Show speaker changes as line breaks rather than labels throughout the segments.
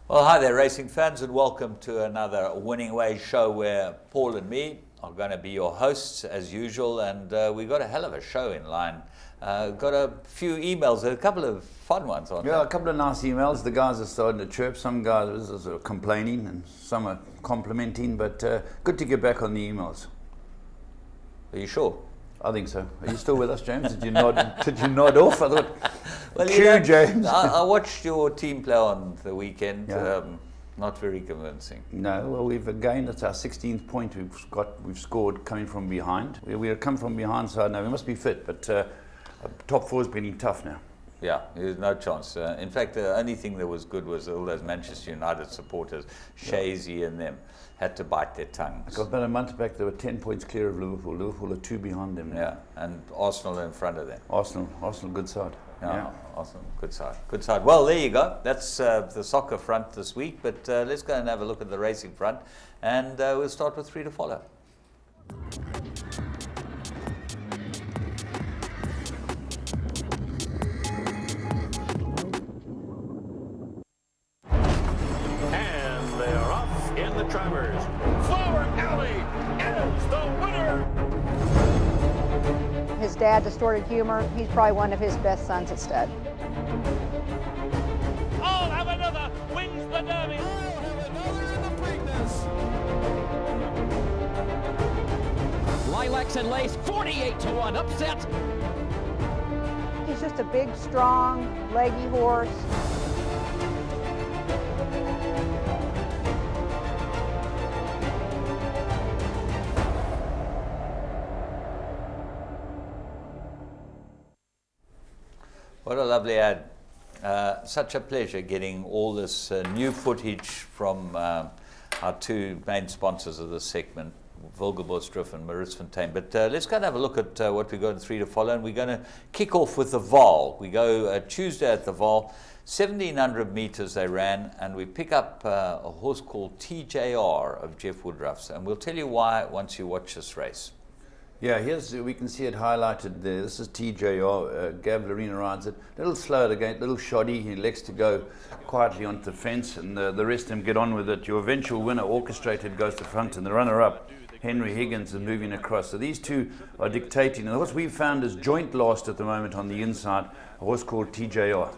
Well, hi there, racing fans, and welcome to another Winning Ways show where Paul and me are going to be your hosts as usual, and we've got a hell of a show in line. Got a few emails, a couple of fun ones on.
Yeah, a couple of nice emails. The guys are starting to chirp. Some guys are sort of complaining, and some are complimenting. But good to get back on the emails.
Are you sure?
I think so. Are you still with us, James? Did you nod? Did you nod off? I thought.
Well,
James.
I watched your team play on the weekend.
Yeah.
Not very convincing.
No. Well, it's our 16th point we've scored coming from behind. We have come from behind, so no, we must be fit. But top four is getting tough now.
Yeah, there's no chance. In fact, the only thing that was good was all those Manchester United supporters, Shazy and them, had to bite their tongues.
About a month back, they were 10 points clear of Liverpool. Liverpool are 2 behind them now.
Yeah, and Arsenal in front of them.
Arsenal, good side.
Yeah, Arsenal, good side. Good side. Well, there you go. That's the soccer front this week, but let's go and have a look at the racing front, and we'll start with 3 to follow.
Travers. Flower Alley is the winner.
His dad, Distorted Humor, he's probably one of his best sons at stud.
I'll have another, wins the Derby. I'll have another in the Preakness.
Lilacs and Lace, 48-1, upset.
He's just a big, strong, leggy horse.
What a lovely ad. Such a pleasure getting all this new footage from our 2 main sponsors of this segment, Wilgersdorf and Maritzfontein. But let's go and have a look at what we've got in 3 to follow. And we're going to kick off with the Vaal. We go Tuesday at the Vaal. 1,700 meters they ran, and we pick up a horse called TJR of Jeff Woodruff's. And we'll tell you why once you watch this race.
Yeah, we can see it highlighted there. This is TJR. Gav Lorena rides it. A little slow at the gate, a little shoddy. He elects to go quietly onto the fence, and the rest of them get on with it. Your eventual winner, Orchestrated, goes to front, and the runner-up, Henry Higgins, is moving across. So these 2 are dictating. And the horse we've found is joint last at the moment on the inside, a horse called TJR.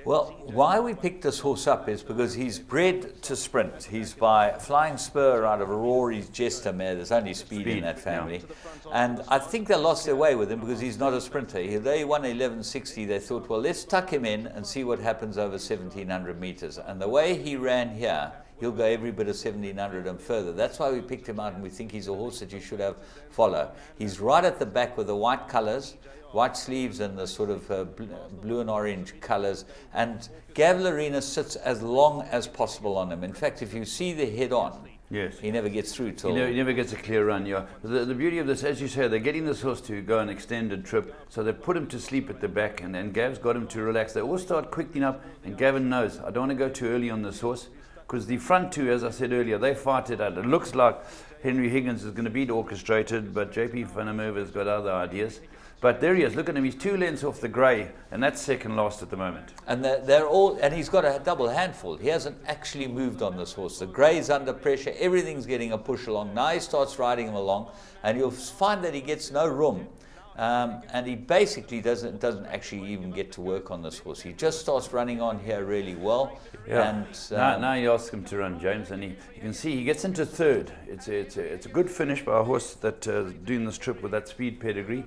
Well, why we picked this horse up is because he's bred to sprint. He's by Flying Spur out of Rory's Jester mare. There's only speed in that family. Yeah. And I think they lost their way with him because he's not a sprinter. They won 1160. They thought, well, let's tuck him in and see what happens over 1,700 meters. And the way he ran here, he'll go every bit of 1,700 and further. That's why we picked him out, and we think he's a horse that you should have follow. He's right at the back with the white colors, white sleeves and the sort of blue and orange colors, and Gav Lorena sits as long as possible on him. In fact, if you see the head on, yes, he never gets through till...
He never gets a clear run, yeah. The beauty of this, as you say, they're getting this horse to go an extended trip, so they put him to sleep at the back, and Gav's got him to relax. They all start quickening up, and Gavin knows, I don't want to go too early on this horse, because the front 2, as I said earlier, they fight it out. It looks like Henry Higgins is going to beat Orchestrated, but JP Van der Merwe's got other ideas. But there he is. Look at him. He's 2 lengths off the grey, and that's second last at the moment.
And they're all, and he's got a double handful. He hasn't actually moved on this horse. The grey's under pressure. Everything's getting a push along. Now he starts riding him along, and you'll find that he gets no room. And he basically doesn't actually even get to work on this horse. He just starts running on here really well.
Yeah. And now you ask him to run, James, and you can see he gets into 3rd. It's a good finish by a horse that doing this trip with that speed pedigree.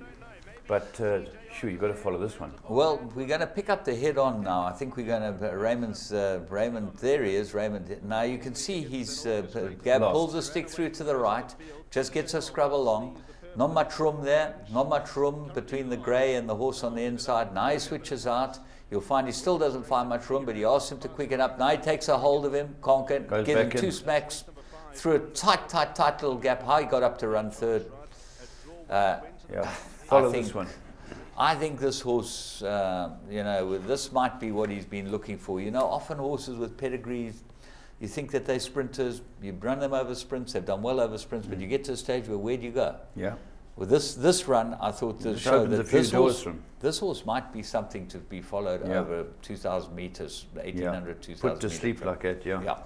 But sure, you've got to follow this one.
Well, we're going to pick up the head on now. I think we're going to Raymond. There he is, Raymond. Now you can see he's Gab pulls the stick through to the right, just gets a scrub along. Not much room there, not much room between the grey and the horse on the inside. Now he switches out. You'll find he still doesn't find much room, but he asks him to quicken up. Now he takes a hold of him, can't get him 2 smacks through a tight little gap. How he got up to run 3rd.
Follow this one.
I think this horse, this might be what he's been looking for. You know, often horses with pedigrees, you think that they're sprinters, you run them over sprints, they've done well over sprints, but you get to a stage where do you go?
Yeah.
Well, this run, I thought to show that this horse might be something to be followed over 2,000 meters, 1,800, 2,000
Put to sleep like that,
yeah.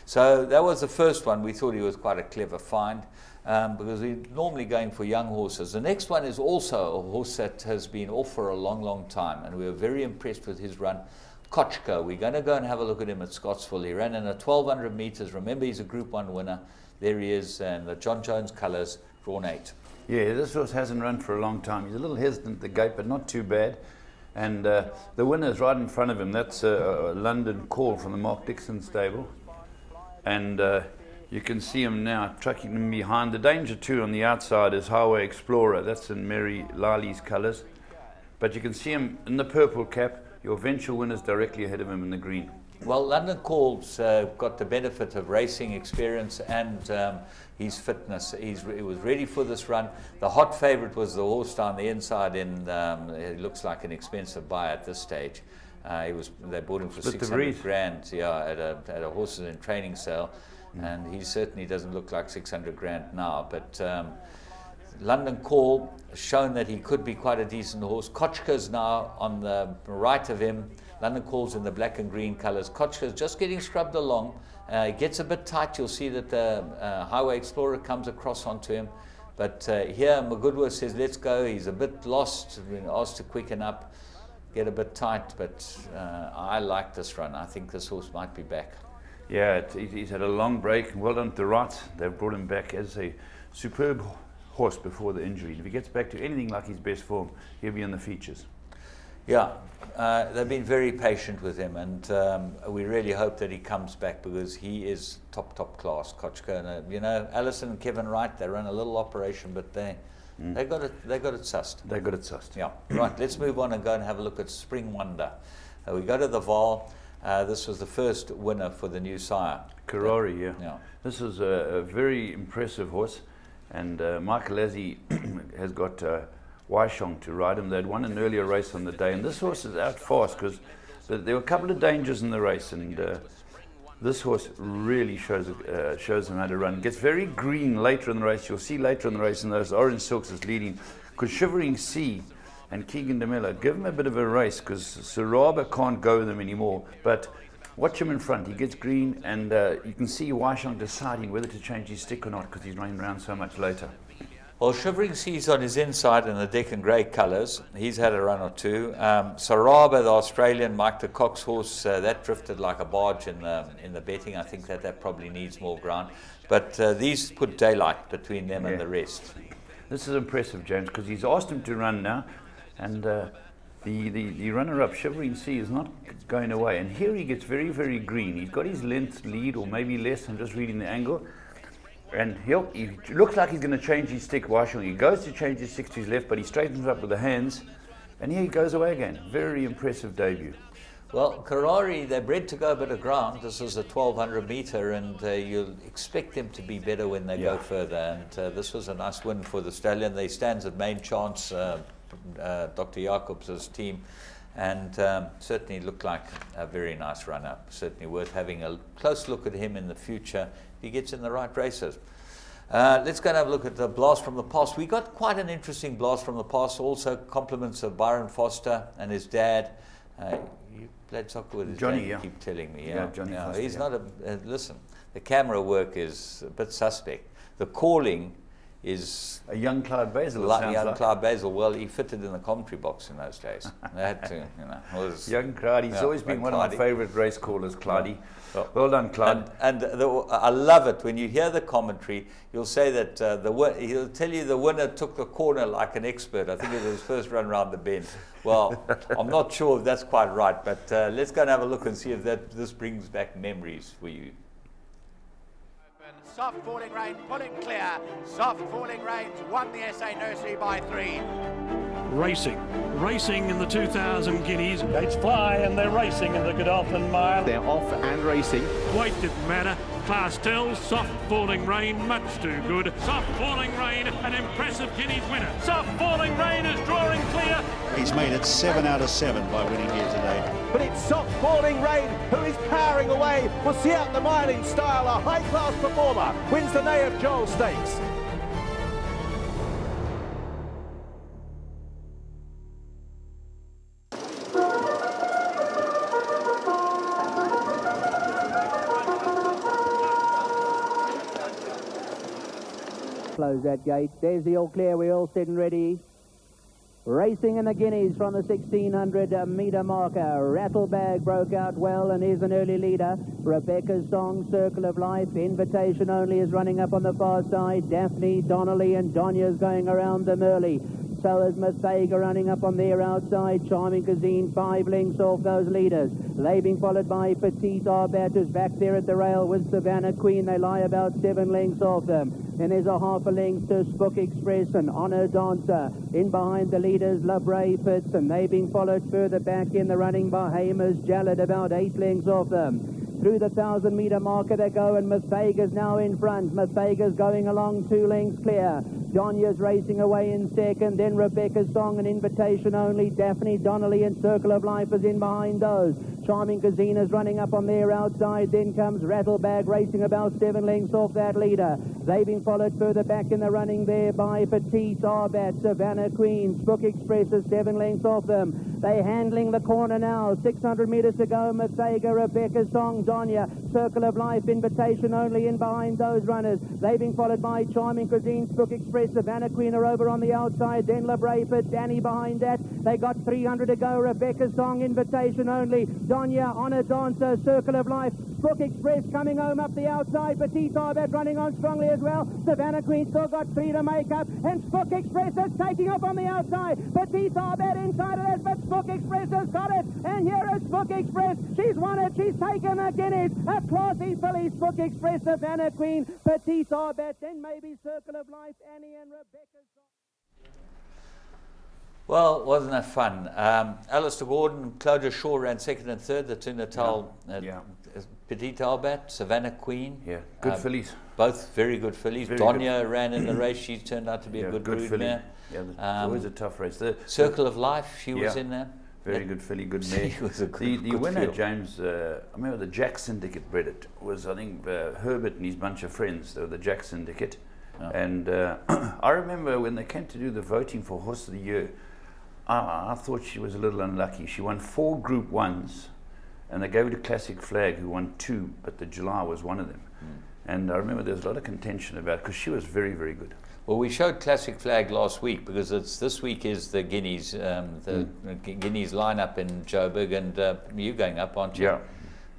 So that was the first one. We thought he was quite a clever find because we're normally going for young horses. The next one is also a horse that has been off for a long, long time, and we were very impressed with his run. Kochka, we're going to go and have a look at him at Scottsville. He ran in a 1,200 meters. Remember, he's a Group 1 winner. There he is, and the John Jones colours, drawn 8.
Yeah, this horse hasn't run for a long time. He's a little hesitant at the gate, but not too bad. And the winner's right in front of him. That's a London Call from the Mark Dixon stable. And you can see him now tracking him behind. The danger too on the outside is Highway Explorer. That's in Mary Lali's colours. But you can see him in the purple cap. Your eventual winner's directly ahead of him in the green.
Well, London Call's got the benefit of racing experience and his fitness. He was ready for this run. The hot favourite was the horse down the inside. It looks like an expensive buy at this stage. They bought him for 600 grand, at a horses in training sale, and he certainly doesn't look like 600 grand now. But London Call shown that he could be quite a decent horse. Kochka's now on the right of him. London Call's in the black and green colours. Kochka's just getting scrubbed along. It gets a bit tight. You'll see that the Highway Explorer comes across onto him. But here, Magudwa says, let's go. He's a bit lost, been asked to quicken up, get a bit tight. But I like this run. I think this horse might be back.
Yeah, he's had a long break. Well done to the Rots. They've brought him back as a superb horse before the injury. If he gets back to anything like his best form, he'll be in the features.
Yeah, they've been very patient with him, and we really hope that he comes back because he is top class, Kochka. And, you know, Alison and Kevin Wright, they run a little operation, but they got it sussed.
They got it sussed.
Yeah. Right. Let's move on and go and have a look at Spring Wonder. We go to the Vaal. This was the first winner for the new sire.
Karori, yeah. This is a very impressive horse, and Michael Lazzie has got Waishong to ride him. They'd won an earlier race on the day, and this horse is out fast because there were a couple of dangers in the race, and this horse really shows him how to run. Gets very green later in the race. You'll see later in the race, and those orange silks is leading because Shivering Sea and Keegan DeMello give him a bit of a race because Saraba can't go with him anymore. But watch him in front. He gets green, and you can see Waishong deciding whether to change his stick or not because he's running around so much later.
Well, Shivering Sea's on his inside in the Deccan Grey colours. He's had a run or two. Saraba, the Australian, Mike the Cox horse, that drifted like a barge in the betting. I think that probably needs more ground. But these put daylight between them and the rest.
This is impressive, James, because he's asked him to run now. And the runner-up, Shivering Sea, is not going away. And here he gets very, very green. He's got his length lead, or maybe less. I'm just reading the angle. And he looks like he's going to change his stick. Waishong. He goes to change his stick to his left, but he straightens up with the hands. And here he goes away again. Very impressive debut.
Well, Karori, they're bred to go a bit of ground. This is a 1,200 metre, and you'll expect them to be better when they go further. And this was a nice win for the stallion. They stands at main chance, Dr. Jacobs' team, and certainly looked like a very nice run-up. Certainly worth having a close look at him in the future if he gets in the right races. Let's go and have a look at the blast from the past. We got quite an interesting blast from the past. Also compliments of Byron Foster and his dad. You played soccer with his
Johnny,
dad, you keep telling me.
Yeah, Johnny Foster,
he's not listen, the camera work is a bit suspect. The calling is
a young Clyde Basil.
Clyde Basil. Well, he fitted in the commentary box in those days. They had to,
young Clyde. He's always been one of my favourite race callers, Clydie. Well done, Clyde.
And I love it when you hear the commentary. You'll say that he'll tell you the winner took the corner like an expert. I think it was his first run round the bend. Well, I'm not sure if that's quite right, but let's go and have a look and see if this brings back memories for you.
Soft falling rain, pulling clear. Soft falling rains won the SA Nursery by 3.
Racing in the 2,000 guineas. Gates fly and they're racing in the Godolphin Mile.
They're off and racing.
Weight didn't matter. Class tells, soft falling rain, much too good. Soft falling rain, an impressive guineas winner. Soft falling rain is drawing clear.
He's made it 7 out of 7 by winning here today.
But it's soft falling rain who is powering away. We'll see out the mile in style. A high-class performer wins the Nay of Joel Stakes.
close that gate. There's the all clear. We're all set and ready. Racing in the Guineas from the 1600 metre marker. Rattlebag broke out well and is an early leader. Rebecca's Song, Circle of Life. Invitation Only is running up on the far side. Daphne, Donnelly and Donya's going around them early. So is Misthaga running up on their outside. Charming Cuisine, 5 lengths off those leaders. Labing followed by Petite Arbat, who's back there at the rail with Savannah Queen. They lie about 7 lengths off them. Then there's a half a length to Spook Express and Honor Dancer. In behind the leaders, La Bray Fitz, and they being followed further back in the running by Hamer's Jallad, about 8 lengths off them. Through the 1,000 metre marker they go, and Misthaga's now in front. Misthaga's going along 2 lengths clear. Donya's racing away in second, then Rebecca's Song and Invitation Only. Daphne, Donnelly and Circle of Life is in behind those. Charming Casino's running up on their outside. Then comes Rattlebag racing about 7 lengths off that leader. They've been followed further back in the running there by Petite Arbat, Savannah Queen. Spook Express is 7 lengths off them. They're handling the corner now. 600 metres to go. Misthaga, Rebecca's Song, Donya, Circle of Life, Invitation Only in behind those runners. They've been followed by Charming Cuisine, Spook Express, Savannah Queen are over on the outside. Then La Brayford, Danny behind that. They got 300 to go. Rebecca's Song, Invitation Only, Donya, Honor Dancer, Circle of Life, Spook Express coming home up the outside. Petite Arbat running on strongly as well. Savannah Queen still got 3 to make up, and Spook Express is taking off on the outside. Petite Arbat inside of that, but Spook Express has got it, and here is Spook Express. She's won it. She's taken the Guineas. A classy filly, Spook Express, Savannah Queen, Petite Arbat, then maybe Circle of Life, Annie and Rebecca.
Well, wasn't that fun? Alistair Gordon, Claudia Shaw ran second and third. The two Natal, Petite Arbat, Savannah Queen.
Yeah, good fillies.
Both very good fillies.
Very
Donya
good.
Ran in the race. She turned out to be a good broodmare.
Yeah, it's always a tough race.
Circle of Life, she was in there.
Very good filly, good mare.
She was a good,
the winner, James, I remember the Jack Syndicate bred it, was I think Herbert and his bunch of friends. They were the Jack Syndicate. Oh. And I remember when they came to do the voting for Horse of the Year, I thought she was a little unlucky. She won 4 Group 1s, and they gave it to Classic Flag, who won 2, but the July was one of them. And I remember there was a lot of contention about it, because she was very, very good.
Well, we showed Classic Flag last week, because this week is the Guineas, Guineas lineup in Joburg, and you're going up, aren't you?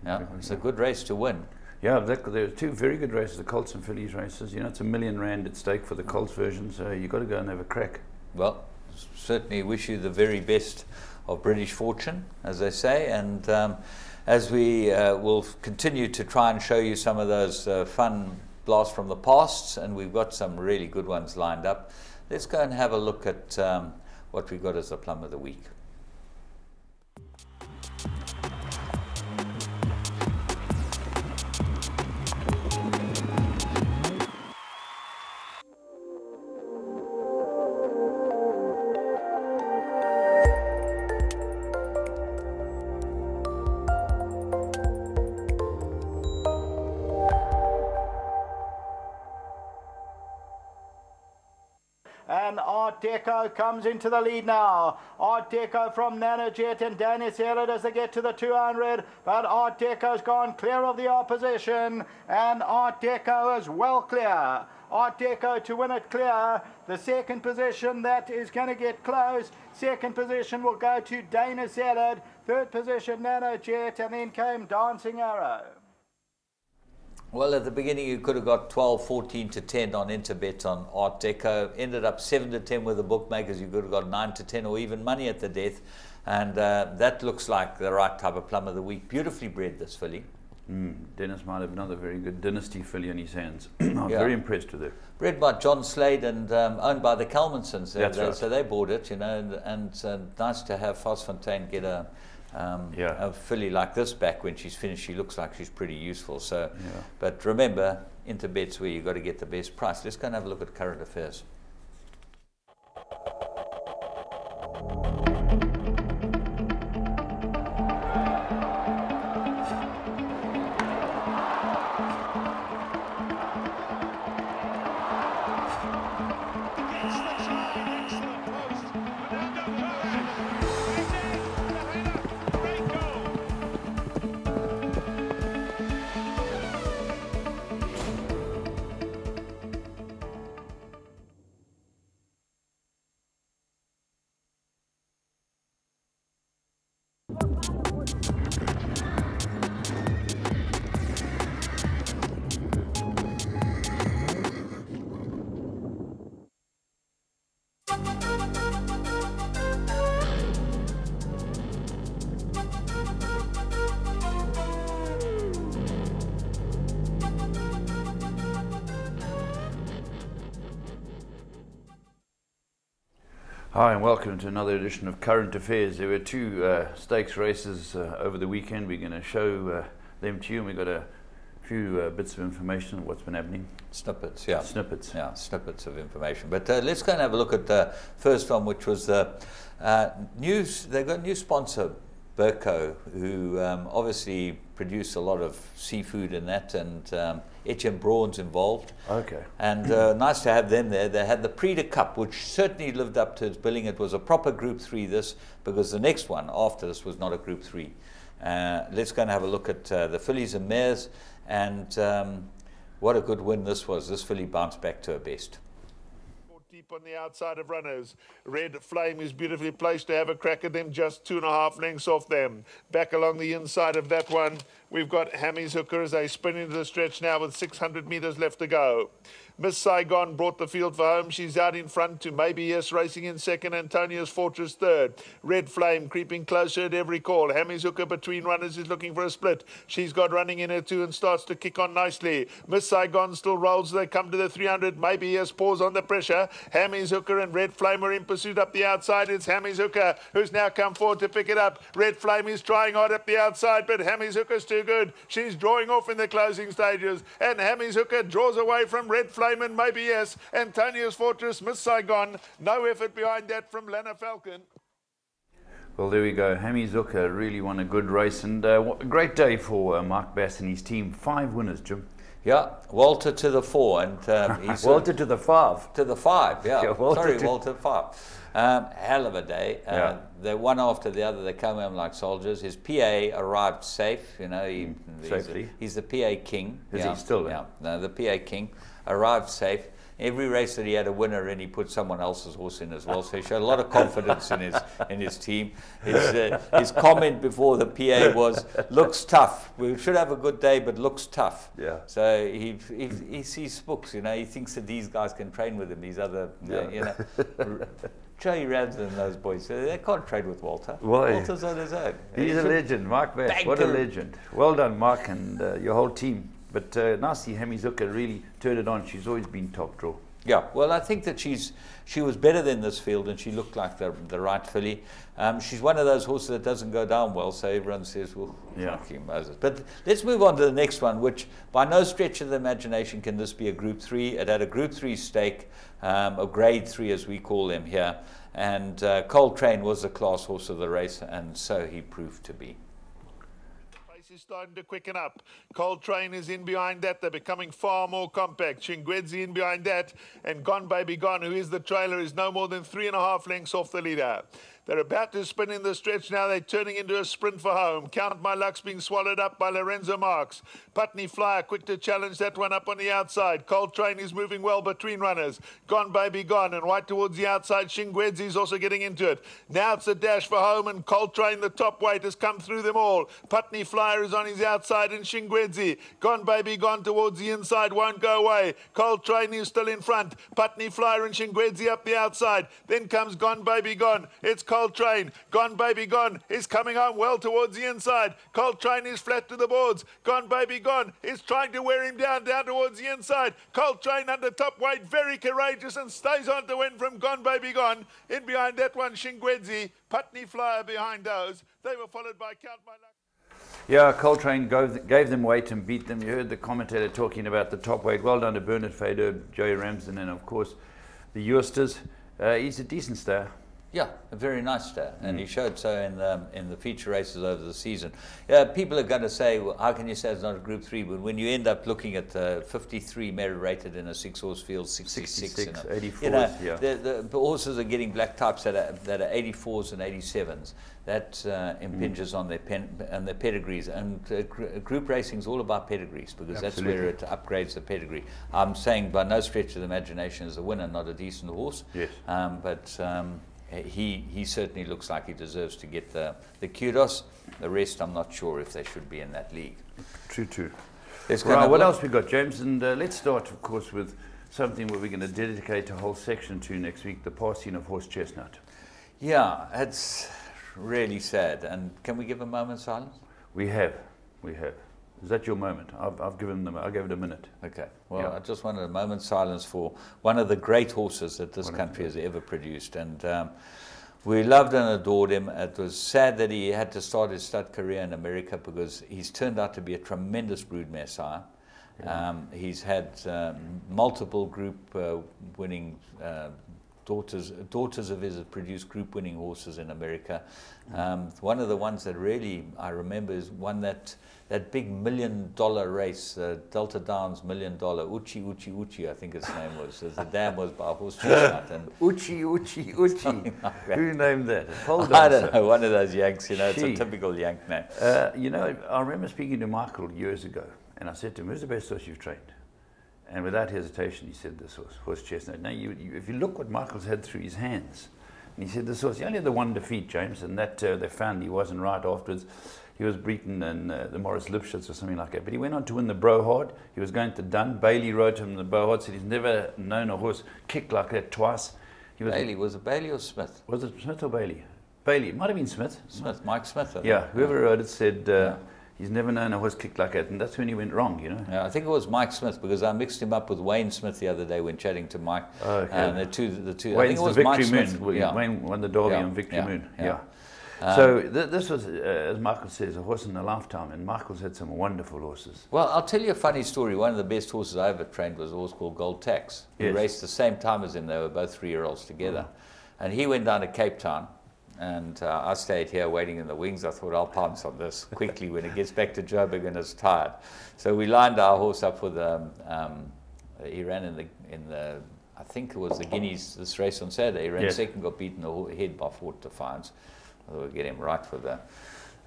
Yeah, it's a good race to win.
Yeah, there are 2 very good races, the Colts and Fillies races. You know, it's R1 million at stake for the Colts version, so you've got to go and have a crack.
Well, certainly wish you the very best of British fortune, as they say, and as we will continue to try and show you some of those fun blasts from the past, and we've got some really good ones lined up. Let's go and have a look at what we've got as the plum of the week.
And Art Deco comes into the lead now. Art Deco from Nanojet and Danny Sellard as they get to the 200. But Art Deco's gone clear of the opposition. And Art Deco is well clear. Art Deco to win it clear. The second position, that is going to get close. Second position will go to Dana Sellard. Third position, Nanojet. And then came Dancing Arrow.
Well, at the beginning you could have got 12, 14 to 10 on Interbet on Art Deco. Ended up 7 to 10 with the bookmakers. You could have got 9 to 10 or even money at the death. And that looks like the right type of plum of the week. Beautifully bred, this filly.
Dennis might have another very good dynasty filly in his hands. I'm very impressed with her.
Bred by John Slade and owned by the Kalmansons.
That's right.
So they bought it, you know, and nice to have Vosfontein get a filly like this back. When she's finished, she looks like she's pretty useful. So, but remember, Interbet's where you've got to get the best price. Let's go and have a look at current affairs.
Hi and welcome to another edition of Current Affairs. There were two stakes races over the weekend. We're going to show them to you, and we've got a few bits of information on what's been happening.
Snippets, yeah.
Snippets.
Yeah, snippets of information. But let's go and have a look at the first one, which was the news. They've got a new sponsor, Burco, who obviously produce a lot of seafood in that, and Etienne Braun's involved.
Okay.
And nice to have them there. They had the Prix de Cup, which certainly lived up to its billing. It was a proper Group 3 this, because the next one after this was not a Group 3. Let's go and have a look at the fillies and mares, and what a good win this was. This filly bounced back to her best.
Deep on the outside of runners. Red Flame is beautifully placed to have a crack at them, just 2.5 lengths off them. Back along the inside of that one, we've got Hammy's Hooker as they spin into the stretch now with 600 metres left to go. Miss Saigon brought the field for home. She's out in front to Maybe Yes racing in second. Antonia's Fortress third. Red Flame creeping closer at every call. Hammy's Hooker between runners is looking for a split. She's got running in her two and starts to kick on nicely. Miss Saigon still rolls. They come to the 300. Maybe Yes pause on the pressure. Hammy's Hooker and Red Flame are in pursuit up the outside. It's Hammy's Hooker who's now come forward to pick it up. Red Flame is trying hard up the outside, but Hammy's Hooker's too good. She's drawing off in the closing stages, and Hammy's Hooker draws away from Red Flame and Maybe Yes. Antonia's Fortress, Miss Saigon. No effort behind that from Lana Falcon.
Well, there we go. Hammy's Hooker really won a good race, and a great day for Mark Bass and his team. 5 winners, Jim.
Yeah, Walter to the 4, and he's
Walter to the 5.
To the 5, yeah.
Walter
Walter 5. Hell of a day. The one after the other, they come in like soldiers. His PA arrived safe. You know, he's the PA king.
Is he still there?
Yeah, no, the PA king arrived safe. Every race that he had a winner in, he put someone else's horse in as well. So he showed a lot of confidence in his team. His comment before the PA was, "Looks tough. We should have a good day, but looks tough."
Yeah.
So he sees spooks. You know, he thinks that these guys can train with him. These other, you know. Joey Ramsden and those boys, they can't trade with Walter.
Why?
Walter's on his own.
He's a legend, Mark Bass.
Banker.
What a legend. Well done, Mark, and your whole team. But nice to see Hammy's Hooker really turned it on. She's always been top draw.
Yeah, well, I think that she was better than this field, and she looked like the right filly. She's one of those horses that doesn't go down well, so everyone says, well, fucking Moses. But let's move on to the next one, which by no stretch of the imagination can this be a Group 3. It had a Group 3 stake, a Grade 3 as we call them here, and Coltrane was the class horse of the race, and so he proved to be.
Is starting to quicken up. Coltrane is in behind that. They're becoming far more compact. Chingwedzi in behind that, and Gone Baby Gone, who is the trailer, is no more than 3.5 lengths off the leader. They're about to spin in the stretch now. They're turning into a sprint for home. Count My Luck's being swallowed up by Lorenzo Marks. Putney Flyer quick to challenge that one up on the outside. Coltrane is moving well between runners. Gone Baby Gone, and right towards the outside, Chingwedzi is also getting into it. Now it's a dash for home, and Coltrane, the top weight, has come through them all. Putney Flyer is on his outside, and Chingwedzi. Gone Baby Gone towards the inside, won't go away. Coltrane is still in front. Putney Flyer and Chingwedzi up the outside. Then comes Gone Baby Gone. It's Coltrane. Gone Baby Gone is coming home well towards the inside. Coltrane is flat to the boards. Gone Baby Gone is trying to wear him down towards the inside. Coltrane under top weight, very courageous, and stays on to win from Gone Baby Gone. In behind that one, Chingwedzi. Putney Flyer behind those. They were followed by Count My Luck.
Yeah, Coltrane gave them weight and beat them. You heard the commentator talking about the top weight. Well done to Bernard Fader, Joey Ramsden, and of course the Eusters. He's a decent star.
Yeah, a very nice star, and he showed so in the feature races over the season. People are going to say, well, how can you say it's not a Group 3? But when you end up looking at 53 merit rated in a 6-horse field, 66
84s,
you know, the horses are getting black types that are 84s and 87s. That impinges on their pedigrees, and group racing is all about pedigrees, because that's where it upgrades the pedigree. I'm saying by no stretch of the imagination is a winner, not a decent horse.
Yes.
But he certainly looks like he deserves to get the kudos. The rest, I'm not sure if they should be in that league.
True.
Right,
what else we got, James? And let's start, of course, with something where we're going to dedicate a whole section to next week, the passing of Horse Chestnut.
Yeah, it's really sad. And can we give a moment's silence?
We have. Is that your moment? I've given them. I gave it a minute.
Okay. Well, I just wanted a moment's silence for one of the great horses that this country has ever produced, and we loved and adored him. It was sad that he had to start his stud career in America because he's turned out to be a tremendous broodmare sire. He's had multiple group winning daughters of his have produced group winning horses in America. One of the ones that really I remember is one that big $1 million race, Delta Downs $1 million, Uchi, I think its name was. The dam was by Horse Chestnut. And
Uchi. Who named that?
I don't know, one of those Yanks, you know, it's a typical Yank name.
You know, I remember speaking to Michael years ago, and I said to him, who's the best horse you've trained? And without hesitation, he said this Horse Chestnut. Now, if you look what Michael's had through his hands, and he said this horse, he only had the one defeat, James, and that they found he wasn't right afterwards. He was beaten in the Morris Lipschitz or something like that. But he went on to win the Brohard. He was going to Dunn. Bailey wrote him the Brohard, said he's never known a horse kick like that twice.
Bailey, was it Bailey or Smith?
Was it Smith or Bailey? Bailey, it might have been Smith.
Mike Smith. I think.
Yeah, whoever wrote it said he's never known a horse kick like that, and that's when he went wrong, you know.
Yeah, I think it was Mike Smith because I mixed him up with Wayne Smith the other day when chatting to Mike. And the two.
Wayne's
I think it was
the
Mike
Victory
Smith.
Moon.
Yeah.
Wayne won the Derby on Victory Moon. Yeah. So this was, as Michael says, a horse in a lifetime, and Michael's had some wonderful horses.
Well, I'll tell you a funny story. One of the best horses I ever trained was a horse called Gold Tax. He raced the same time as him. They were both 3-year-olds together. And he went down to Cape Town, and I stayed here waiting in the wings. I thought, I'll pounce on this quickly when it gets back to Joburg and it's tired. So we lined our horse up with, he ran in the I think it was the Guineas, this race on Saturday. He ran second, got beaten ahead by 4 defiance. We'll get him right for the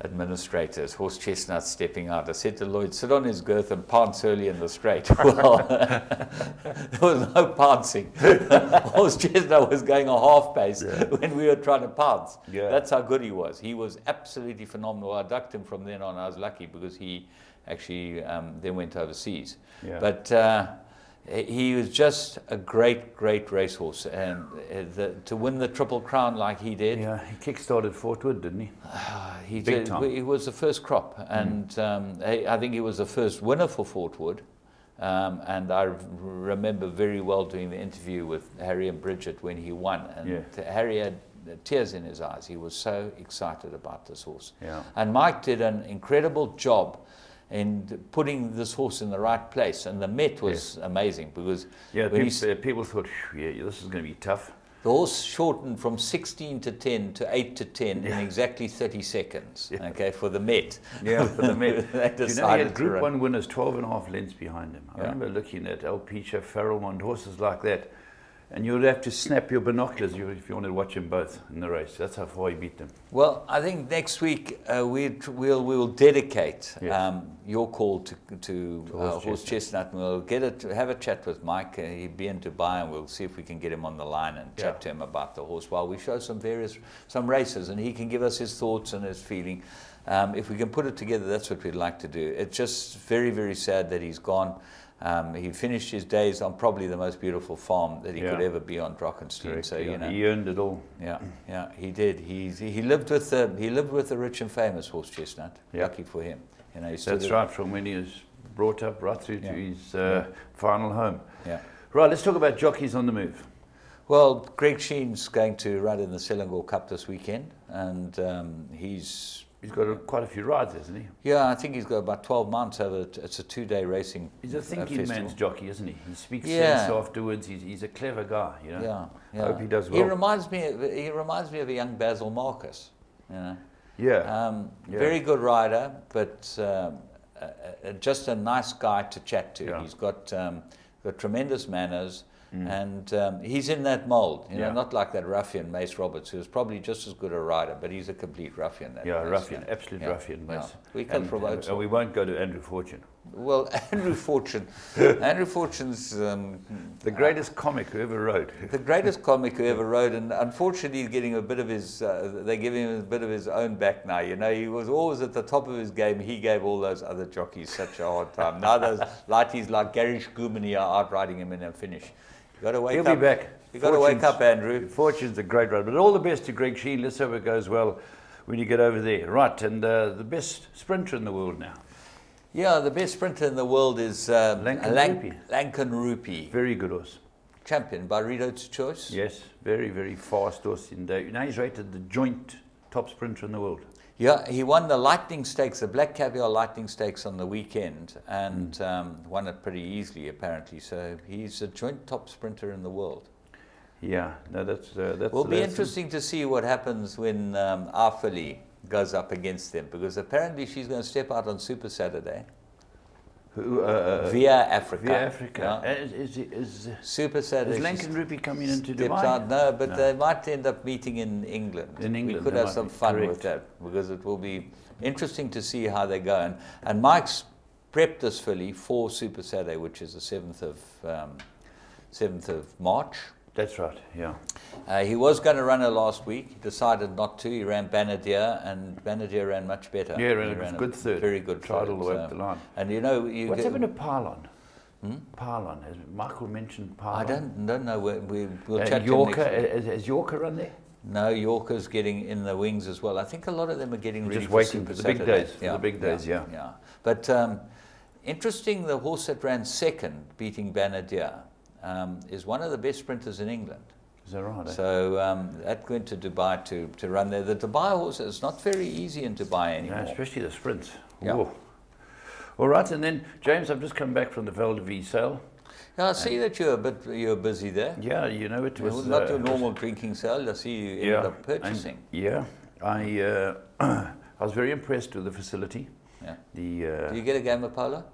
administrators. Horse Chestnut stepping out. I said to Lloyd, sit on his girth and pounce early in the straight. Well, there was no pouncing. Horse Chestnut was going a half pace when we were trying to pounce. That's how good he was. He was absolutely phenomenal. I ducked him from then on. I was lucky because he actually then went overseas. But he was just a great racehorse, and to win the Triple Crown like he did.
Yeah, he kick-started Fort Wood, didn't he?
He did. He was the first crop, and I think he was the first winner for Fort Wood. And I remember very well doing the interview with Harry and Bridget when he won, and Harry had tears in his eyes. He was so excited about this horse. And Mike did an incredible job in putting this horse in the right place, and the Met was amazing because
people thought, this is going to be tough.
The horse shortened from 16 to 10 to 8 to 10 in exactly 30 seconds. Okay, for the Met.
Yeah, for the Met.
They decided
he had Group 1 winners 12.5 lengths behind him. I remember looking at El Picha, Farrellmont, horses like that, and you'd have to snap your binoculars if you wanted to watch them both in the race. That's how far he beat them.
Well, I think next week we will dedicate your call to Horse Chestnut, and we'll have a chat with Mike. He'll be in Dubai, and we'll see if we can get him on the line and chat to him about the horse while we show some races, and he can give us his thoughts and his feeling. If we can put it together, that's what we'd like to do. It's just very sad that he's gone. He finished his days on probably the most beautiful farm that he could ever be on, Drockenstein. So you know,
he earned it all.
Yeah, he did. He lived with the rich and famous Horse Chestnut. Lucky for him. You know,
that's right. From when he was brought up right through to his final home. Right. Let's talk about jockeys on the move.
Well, Greg Sheen's going to ride in the Selangor Cup this weekend, and he's
got quite a few rides, hasn't he?
Yeah, I think he's got about 12 months over it. It's a 2-day racing.
He's a thinking man's jockey, isn't he? He speaks sense afterwards. He's a clever guy, you know. I hope he does well.
He reminds me of a young Basil Marcus, you know. Very good rider, but just a nice guy to chat to. He's got tremendous manners. And he's in that mold, you know, not like that ruffian Mace Roberts, who's probably just as good a rider, but he's a complete ruffian.
Ruffian, absolute ruffian Mace.
We can promote.
And we won't go to Andrew Fortune.
Well, Andrew Fortune's
the greatest comic who ever rode.
The greatest comic who ever rode, and unfortunately, he's getting a bit of his. They're giving him a bit of his own back now. You know, he was always at the top of his game. He gave all those other jockeys such a hard time. Now those lighties like Garish Gumani are outrighting him in a finish. You got to wake up.
He'll be back.
You got to wake up, Andrew.
Fortune's a great rider, but all the best to Greg Sheen. Let's hope it goes well when you get over there. Right, and the best sprinter in the world now.
Yeah, the best sprinter in the world is Lankan Rupee.
Very good horse.
Champion by Redo's choice.
Yes, very, very fast horse. Now he's rated the joint top sprinter in the world.
Yeah, he won the Lightning Stakes, the Black Caviar Lightning Stakes on the weekend, and won it pretty easily, apparently. So he's a joint top sprinter in the world.
Yeah, no, that's.
Will be interesting to see what happens when Afali goes up against them, because apparently she's going to step out on Super Saturday. Via Africa.
Via Africa.
Yeah.
Is
Super Saturday.
Is Lankan Rupee coming into Dubai?
Out, no, but they might end up meeting in England.
In England.
We could have some fun with that, because it will be interesting to see how they go. And Mike's prepped this filly for Super Saturday, which is the 7th of March.
That's right, yeah.
He was going to run her last week. He decided not to. He ran Banadir, and Banadir ran much better.
Yeah, he ran a good third.
Very good
Tried
third,
all the way up the line.
And you know...
What's happened to Parlon? Parlon. Has Michael mentioned Parlon?
I don't know. We'll chat
Yorker,
to him next week.
Has Yorker run there?
No, Yorker's getting in the wings as well. I think a lot of them are getting ready
just
for
waiting
Super
for the big
Saturday.
days. For the big days, yeah.
But interesting, the horse that ran second, beating Banadir, is one of the best sprinters in England.
Is that right?
So that went to Dubai to run there. The Dubai horse is not very easy in Dubai anymore.
No, especially the sprints.
Yeah.
Whoa. All right, and then James, I've just come back from the Val de Vie sale.
Yeah, I see that you're busy there.
Yeah, you know it was
not your normal drinking sale. I see you ended up purchasing.
I was very impressed with the facility.
Yeah.
Do
you get a game of polo?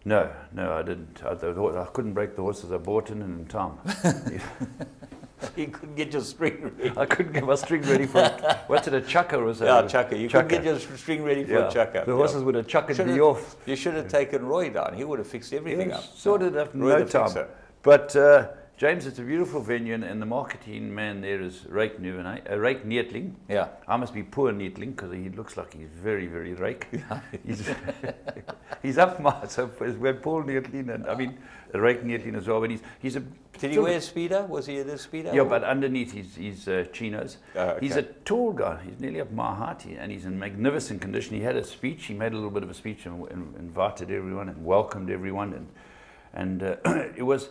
No, I didn't. I couldn't break the horses I bought in time.
You couldn't get your string ready.
I couldn't get my string ready for it. What's it, a chucker or something?
Yeah, chucker. You couldn't get your string ready for a chucker.
The horses would have chuckered me off.
You should have taken Roy down. He would have fixed everything up.
Sorted up in no time. But James, it's a beautiful venue, and the marketing man there is Ryk Neetling.
Yeah.
I must be poor Neetling, because he looks like he's very, very Ryk. He's up my, so we're Paul Neetling, and I mean Ryk Neetling as well. But he's a.
Did he wear a speedo? Was he a speedo?
Yeah, but underneath his chinos.
Okay.
He's a tall guy. He's nearly up my height, and he's in magnificent condition. He had a speech. He made a little bit of a speech and invited everyone and welcomed everyone, and it was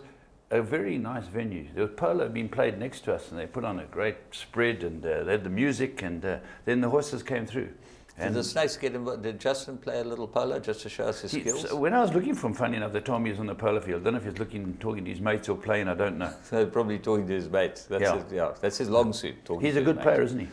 a very nice venue. The polo had been played next to us, and they put on a great spread, and they had the music, and then the horses came through.
And did the Snakes get involved? Did Justin play a little polo just to show us his skills?
So when I was looking for him, funny enough, they told me he was on the polo field. I don't know if he was talking to his mates or playing, I don't know.
So probably talking to his mates. That's his long suit.
He's a good player, isn't he?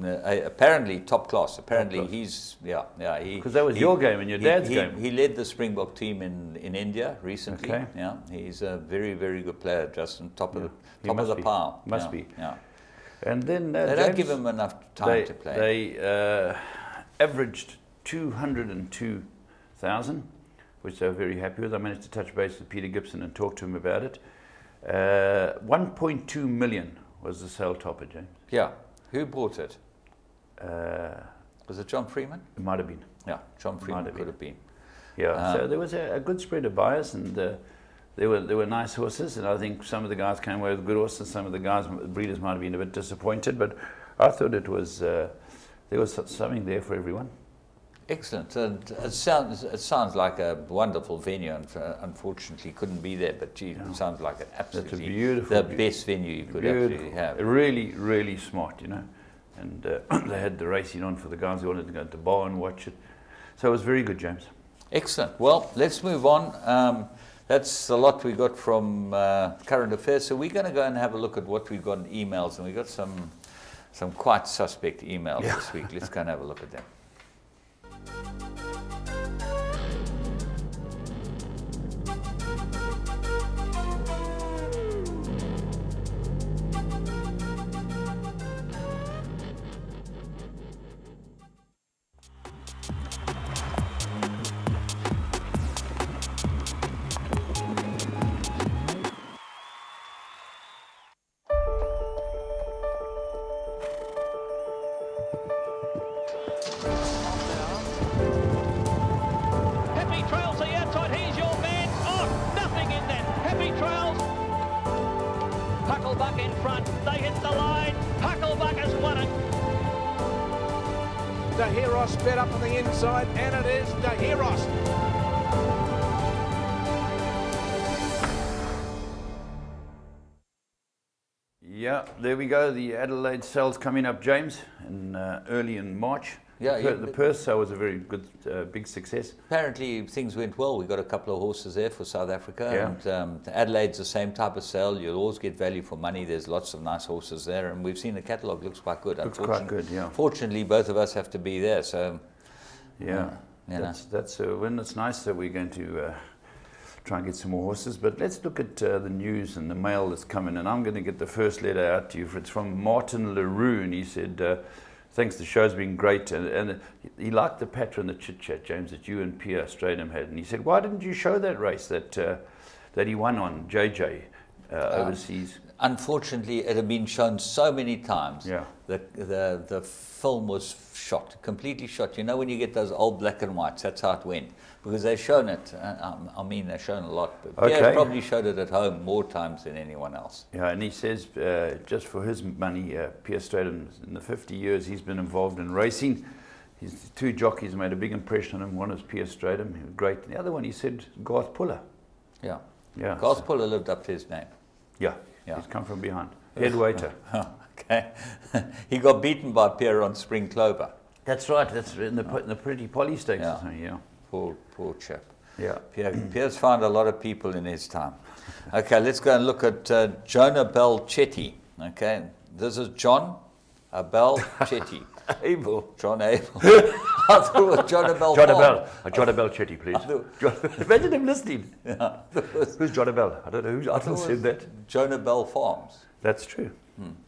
Apparently top class. Apparently he's
because that was your game and your dad's game.
He led the Springbok team in India recently.
Okay.
Yeah, he's a very, very good player. Justin, top of the pile.
Must be.
Yeah.
And then
they don't give him enough time to play.
They averaged 202,000, which they were very happy with. I managed to touch base with Peter Gibson and talk to him about it. 1.2 million was the sale topper, James.
Yeah. Who bought it? Was it John Freeman?
It might have been.
Yeah, John Freeman could have been.
Yeah, so there was a good spread of buyers, and there were nice horses, and I think some of the guys came away with good horses. Some of the breeders might have been a bit disappointed, but I thought it was there was something there for everyone.
Excellent. And it sounds like a wonderful venue, and unfortunately couldn't be there, but gee, it sounds like an absolutely best venue you could actually have.
Really, really smart, you know. And they had the racing on for the guys who wanted to go to the bar and watch it. So it was very good, James.
Excellent. Well, let's move on. That's a lot we got from current affairs. So we're going to go and have a look at what we've got in emails, and we got some quite suspect emails this week. Let's go and have a look at them.
Sped up on the inside, and it is Dahiros.
Yeah, there we go. The Adelaide sale's coming up, James, in, early in March.
Yeah,
the Perth sale was a very good, big success.
Apparently things went well. We got a couple of horses there for South Africa.
Yeah.
And Adelaide's the same type of sale. You'll always get value for money. There's lots of nice horses there. And we've seen the catalogue looks quite good.
Looks quite good, yeah.
Fortunately, both of us have to be there. So,
yeah, that's when it's nice that we're going to try and get some more horses. But let's look at the news and the mail that's coming. And I'm going to get the first letter out to you. It's from Martin Leroux. And he said, thanks, the show's been great. And he liked the patter and the chit-chat, James, that you and Pierre Stradham had. And he said, why didn't you show that race that he won on, JJ, overseas?
Unfortunately, it had been shown so many times.
Yeah.
The film was shot, completely shot. You know when you get those old black and whites, that's how it went. Because they've shown it, I mean, they've shown a lot. But Pierre probably showed it at home more times than anyone else.
Yeah, and he says, just for his money, Pierre Stradham, in the 50 years he's been involved in racing, his two jockeys made a big impression on him. One was Pierre Stradham, he was great. And the other one, he said, Garth Puller.
Yeah.
Yeah.
Garth Puller lived up to his name.
Yeah. He's come from behind. Head waiter.
Okay. He got beaten by Pierre on Spring Clover.
That's right. That's in the Pretty Polly Stakes. Yeah.
Poor chap.
Yeah.
Pierre's found a lot of people in his time. Okay, let's go and look at Jonah Bell Chetty. Okay, this is John Bell Chetty.
Abel.
John Abel. I thought it was Jonah Bell.
Jonah Bell Chetty, please. Imagine him listening. Yeah. Who's Jonah Bell? I don't know who. I don't said that.
Jonah Bell Farms.
That's true.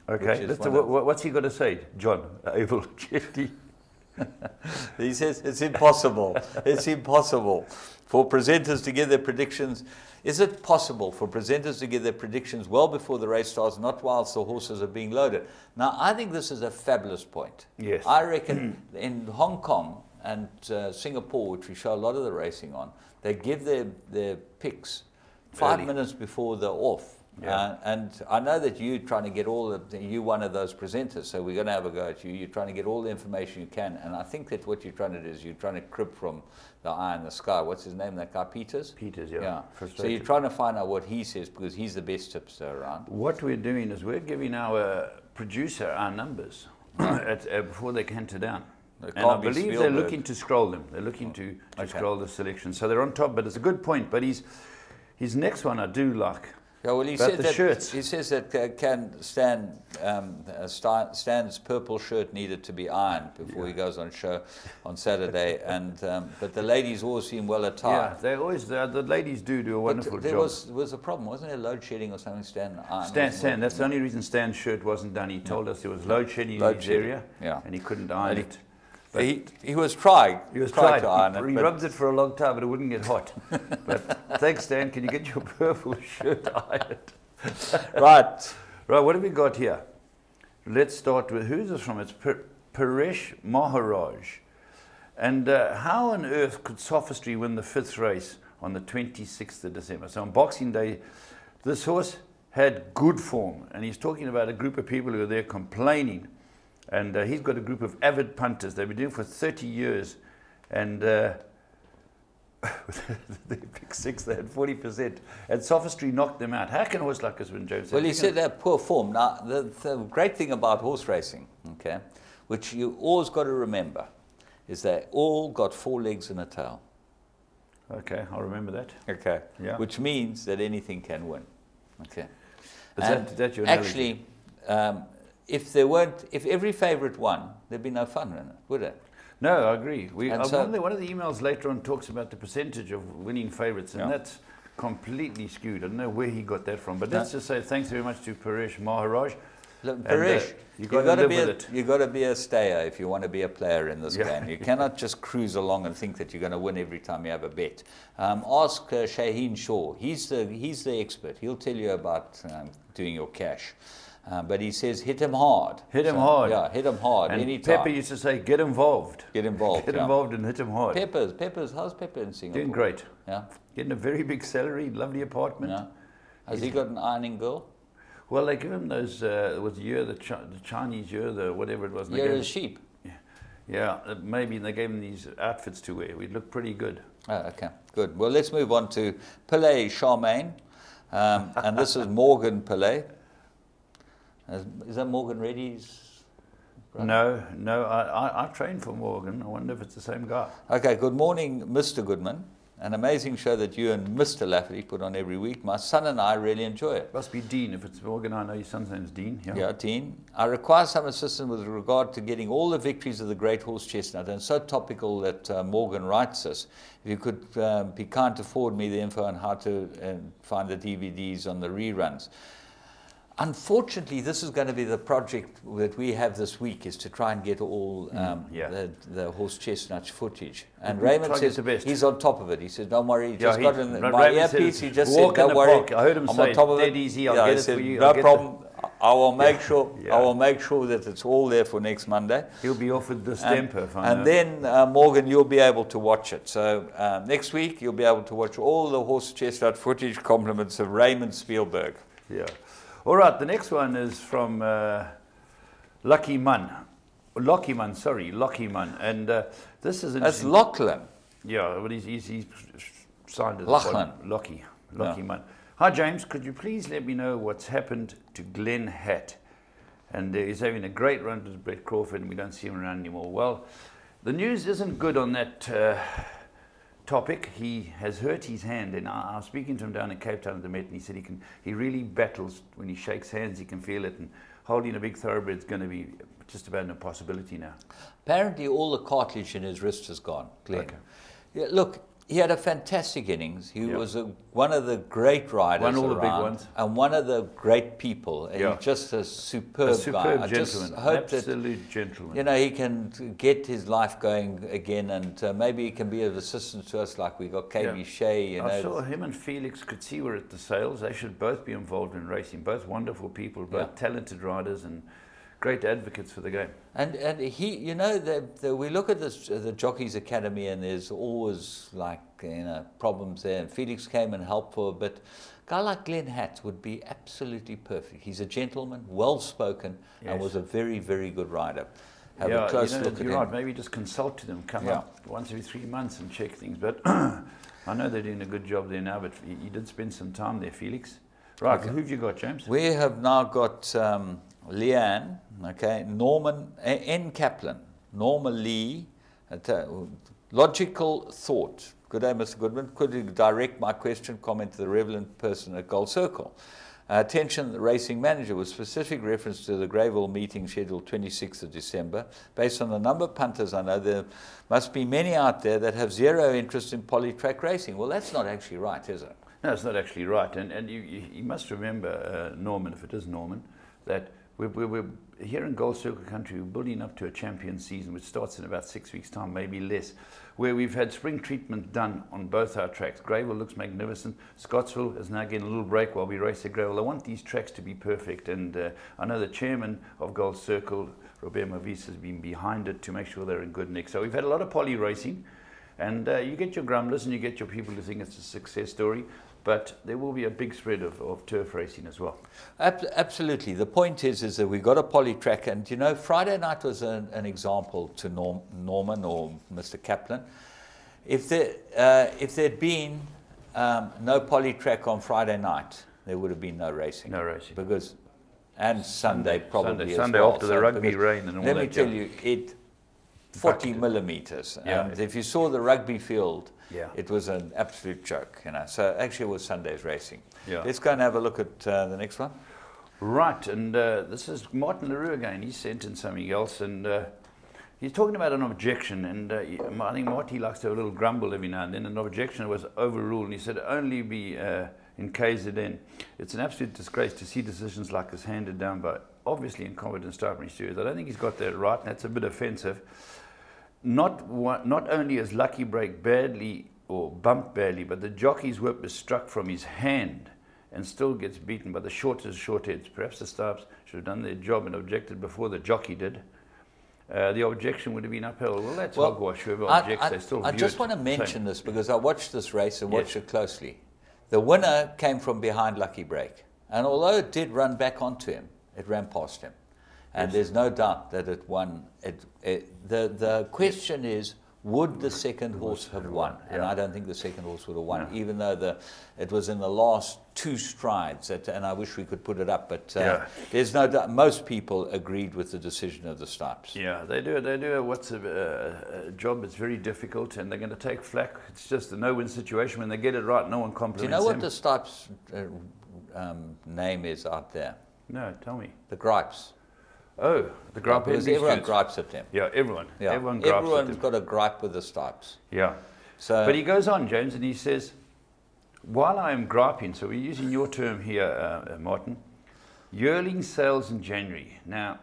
Okay. What's he got to say, John Abel Chetty?
He says it's impossible. It's impossible for presenters to give their predictions. Is it possible for presenters to give their predictions well before the race starts, not whilst the horses are being loaded? Now, I think this is a fabulous point.
Yes.
I reckon in Hong Kong and Singapore, which we show a lot of the racing on, they give their picks 5 minutes before they're off.
Yeah.
And I know that you're trying to get you're one of those presenters, so we're going to have a go at you. You're trying to get all the information you can, and I think that what you're trying to do is you're trying to crib from the eye in the sky. What's his name, that guy, Peters?
Peters, yeah.
So you're trying to find out what he says, because he's the best tipster around.
What we're doing is we're giving our producer our numbers before they canter down. And I believe they're looking to scroll them. They're looking to scroll the selection. So they're on top, but it's a good point. But his next one I do like.
Yeah, well, he said that he says that Stan's purple shirt needed to be ironed before he goes on show on Saturday, and but the ladies always seem well attired.
Yeah, they always the ladies do a wonderful job.
There was a problem, wasn't there? Load shedding or something. Stan.
That's the only reason Stan's shirt wasn't done. He told us there was load shedding in his area, and he couldn't iron it.
He was trying.
He rubbed it for a long time, but it wouldn't get hot. But thanks, Stan. Can you get your purple shirt ironed?
Right.
What have we got here? Let's start with, who's this from? It's Paresh Maharaj. And how on earth could Sophistry win the 5th race on the 26th of December? So on Boxing Day, this horse had good form. And he's talking about a group of people who are there complaining. And he's got a group of avid punters. They've been doing it for 30 years. And they picked 6, they had 40%. And Sophistry knocked them out. How can a horse like this win, James?
Well, he said they're poor form. Now, the great thing about horse racing, okay, which you always got to remember, is they all got 4 legs and a tail.
Okay, I'll remember that.
Okay.
Yeah.
Which means that anything can win. Okay.
Is that your analogy?
Actually, if every favourite won, there'd be no fun in it, would it?
No, I agree. One of the emails later on talks about the percentage of winning favourites, and that's completely skewed. I don't know where he got that from, but let's just say thanks very much to Paresh Maharaj.
Look, Paresh, you've got to be a stayer if you want to be a player in this game. You cannot just cruise along and think that you're going to win every time you have a bet. Ask Shaheen Shaw. He's the expert. He'll tell you about doing your cash. But he says, hit him hard.
Hit him hard.
Yeah, hit him hard.
And
anytime.
Pepper used to say, get involved.
Get involved.
Get involved and hit him hard.
How's Pepper in Singapore?
Doing great.
Yeah.
Getting a very big salary, lovely apartment.
Yeah. Has he got an ironing girl?
Well, they give him those, was the Chinese year, whatever it was.
Year of sheep.
Yeah, maybe they gave him these outfits to wear. We'd look pretty good.
Oh, okay, good. Well, let's move on to Pillay Charmaine. And this is Morgan Pillay. Is that Morgan Reddy's?
No, I trained for Morgan. I wonder if it's the same guy.
Okay, good morning, Mr. Goodman. An amazing show that you and Mr. Lafferty put on every week. My son and I really enjoy it.
Must be Dean. If it's Morgan, I know your son's name's Dean.
Yeah, Dean. I require some assistance with regard to getting all the victories of the great horse chestnut. And so topical that Morgan writes us. If you could be kind to forward me the info on how to find the DVDs on the reruns. Unfortunately, this is going to be the project that we have this week, is to try and get all the horse chestnut footage. And Raymond says he's on top of it. He says, don't worry, he just got in my earpiece. He just said, don't worry,
I heard him say,
on top of
dead easy, I'll get it for you.
No problem. I will make sure. I will make sure that it's all there for next Monday.
He'll be off with distemper.
And then Morgan, you'll be able to watch it. So next week you'll be able to watch all the horse chestnut footage. Compliments of Raymond Spielberg.
Yeah. All right. The next one is from Lockie Munn, and this is
that's Lachlan.
Yeah, but he's signed as Lockie Munn. Hi, James. Could you please let me know what's happened to Glenn Hatt? And he's having a great run with Brett Crawford, and we don't see him around anymore. Well, the news isn't good on that topic. He has hurt his hand, and I was speaking to him down in Cape Town at the Met, and he said he really battles when he shakes hands. He can feel it, and holding a big thoroughbred is going to be just about an impossibility now.
Apparently, all the cartilage in his wrist is gone. Glenn. Okay. Yeah, look. He had a fantastic innings. He was one of the great riders
won all
around,
the big ones.
And one of the great people. And he's just a superb guy.
Gentleman.
Just hope
absolute gentleman.
You know, he can get his life going again, and maybe he can be of assistance to us, like we got KB Shea. You know,
I saw him and Felix Kutsi were at the sales. They should both be involved in racing. Both wonderful people, both talented riders, and great advocates for the game. And
he, you know, we look at this, the Jockeys Academy, and there's always, like, you know, problems there. And Felix came and helped for a bit. A guy like Glenn Hatt would be absolutely perfect. He's a gentleman, well-spoken, and was a very, very good rider. Have a close look at him.
You're right. Maybe just consult to them, come up once every 3 months and check things. But I know they're doing a good job there now, but he did spend some time there, Felix. Right, who have you got, James?
We have now got Leanne, Norman N. Kaplan, Norma Lee, Logical Thought. Good day, Mr. Goodman. Could you direct my question, comment to the relevant person at Gold Circle? Attention, the racing manager, with specific reference to the Greyville meeting scheduled 26th of December. Based on the number of punters I know, there must be many out there that have zero interest in polytrack racing. Well, that's not actually right, is it?
No, it's not actually right. And you must remember, Norman, if it is Norman, that we're here in Gold Circle country, we're building up to a champion season, which starts in about 6 weeks' time, maybe less, where we've had spring treatment done on both our tracks. Greyville looks magnificent. Scottsville is now getting a little break while we race at Greyville. I want these tracks to be perfect, and I know the chairman of Gold Circle, Robert Mavis, has been behind it to make sure they're in good nick. So we've had a lot of poly racing, and you get your grumblers and you get your people who think it's a success story. But there will be a big spread of turf racing as well.
Absolutely. The point is that we got a poly track, and you know, Friday night was an example to Norman or Mr. Kaplan. If there'd been no poly track on Friday night, there would have been no racing.
No racing.
Because, and Sunday probably
Sunday
as well.
after the rugby rain and all that.
Let me tell you, it 40 millimeters. And if you saw the rugby field, it was an absolute joke, you know. So actually it was Sunday's racing. Let's go and have a look at the next one.
Right, and this is Martin LaRue again. He sent in something else, and he's talking about an objection, and I think Marty likes to have a little grumble every now and then. An objection was overruled, and he said only be in KZN. It's an absolute disgrace to see decisions like this handed down by obviously incompetent Stuyvesant stewards. I don't think he's got that right, and that's a bit offensive. Not only is Lucky Break badly or bumped badly, but the jockey's whip is struck from his hand and still gets beaten by the shortest short heads. Perhaps the staffs should have done their job and objected before the jockey did. The objection would have been upheld. Well, that's hogwash. Whoever objects, they still view it.
I just want to mention this because I watched this race and watched it closely. The winner came from behind Lucky Break, and although it did run back onto him, it ran past him. And there's no doubt that it won. The question is, would the second horse have won? And I don't think the second horse would have won, even though it was in the last 2 strides, and I wish we could put it up, but there's no doubt, most people agreed with the decision of the Stripes.
Yeah, they do a job that's very difficult, and they're going to take flack. It's just a no-win situation. When they get it right, no one compliments them.
Do you know what the Stripes name is out there?
No, tell me.
The Gripes.
Oh, the gripe.
Because everyone gripes at them.
Yeah, everyone.
Yeah.
Everyone gripes at them.
Everyone's got a gripe with the Stripes.
Yeah.
So,
but he goes on, James, and he says, while I am griping, so we're using your term here, Martin, yearling sales in January. Now,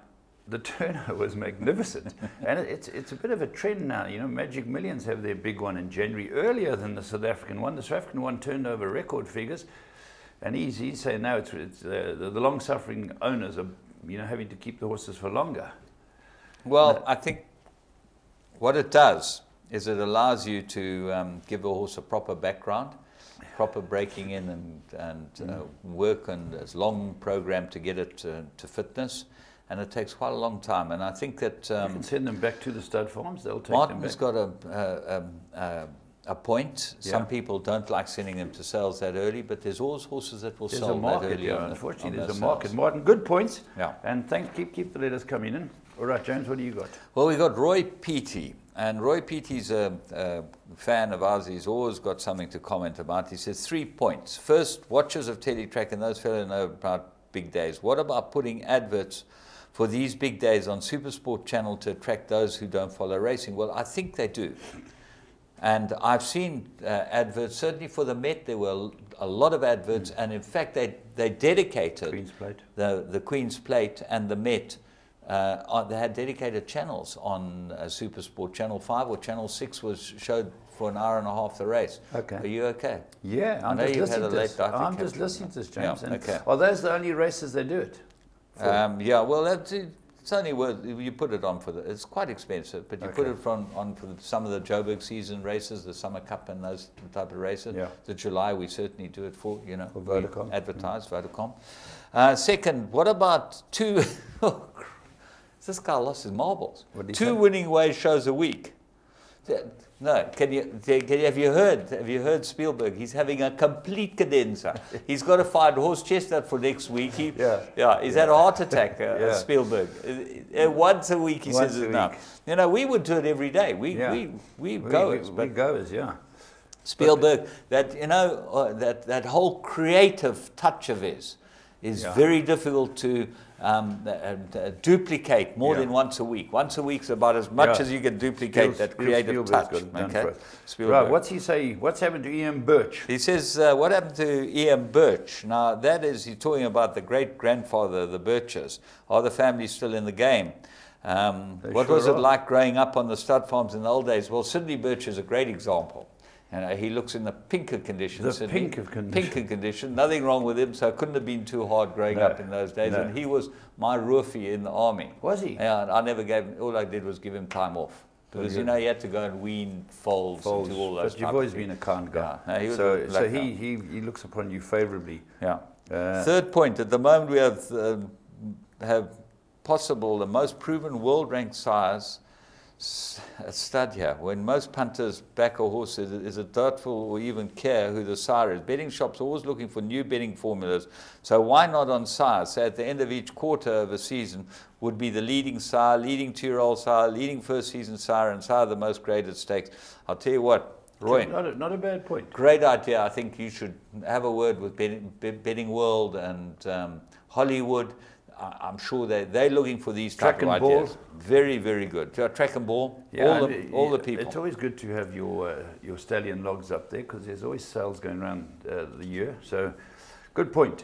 the turnover was magnificent, and it's a bit of a trend now. You know, Magic Millions have their big one in January, earlier than the South African one. The South African one turned over record figures, and he's saying now it's the long-suffering owners are, you know, having to keep the horses for longer.
Well, I think what it does is it allows you to give a horse a proper background, proper breaking in and work on a long program to get it to fitness, and it takes quite a long time. And I think that
you can send them back to the stud farms. They'll take
Martin's
them back.
got a point.
Yeah.
Some people don't like sending them to sales that early, but there's always horses that will sell that early.
Unfortunately, there's a market. Martin, good points.
Yeah.
And keep the letters coming in. All right, James, what do you got?
Well, we got Roy Peaty. And Roy Peaty's a fan of ours. He's always got something to comment about. He says 3 points. First, watchers of Teletrack and those fellows know about big days. What about putting adverts for these big days on Supersport Channel to attract those who don't follow racing? Well, I think they do. And I've seen adverts, certainly for the Met, there were a lot of adverts, and in fact, they dedicated
Queen's Plate.
the Queen's Plate and the Met. They had dedicated channels on Supersport. Channel 5 or Channel 6 showed for an hour and a half the race.
Okay.
Are you okay?
Yeah, I'm just listening to this, James.
Yeah, okay.
Are those the only races they do it?
Yeah, well, it's only worth, you put it on it's quite expensive, but you put it on for some of the Joburg season races, the Summer Cup and those type of races.
Yeah.
The July, we certainly do it for, you know,
for Vodacom.
Advertise, Vodacom. Second, what about 2, this guy lost his marbles. 2 winning away shows a week. No, have you heard Spielberg? He's having a complete cadenza. He's got to find Horse Chestnut for next week. He's had a heart attack, Spielberg. Once a week, he says it now. You know, we would do it every day. We goers,
yeah.
Spielberg, that whole creative touch of his is very difficult to duplicate more than once a week. Once a week's about as much as you can duplicate that creative touch. Okay?
Right, what's he say? What's happened to Ian Birch?
He says, what happened to Ian Birch? Now, that is, he's talking about the great-grandfather of the Birches. Are the family still in the game? What was it like growing up on the stud farms in the old days? Well, Sidney Birch is a great example. And he looks in the pinker condition.
Pinker
condition. Nothing wrong with him, so it couldn't have been too hard growing up in those days. And he was my roofie in the army.
Was he?
Yeah, and I never gave him, all I did was give him time off. Because, you know, he had to go and wean foals and do all those.
But you've always been a kind guy.
Yeah, no,
so he looks upon you favorably.
Yeah. Third point, at the moment we have possible the most proven world-ranked sires a stud here. When most punters back a horse, is it doubtful or even care who the sire is? Betting shops are always looking for new betting formulas. So why not on sires? So at the end of each quarter of a season would be the leading sire, leading 2-year-old sire, leading first season sire, and sire the most graded stakes. I'll tell you what, Roy.
Not a bad point.
Great idea. I think you should have a word with Betting World and Hollywood. I'm sure they're looking for these type of ideas. Very, very good. Track and ball, all the people.
It's always good to have your stallion logs up there because there's always sales going around the year. So, good point.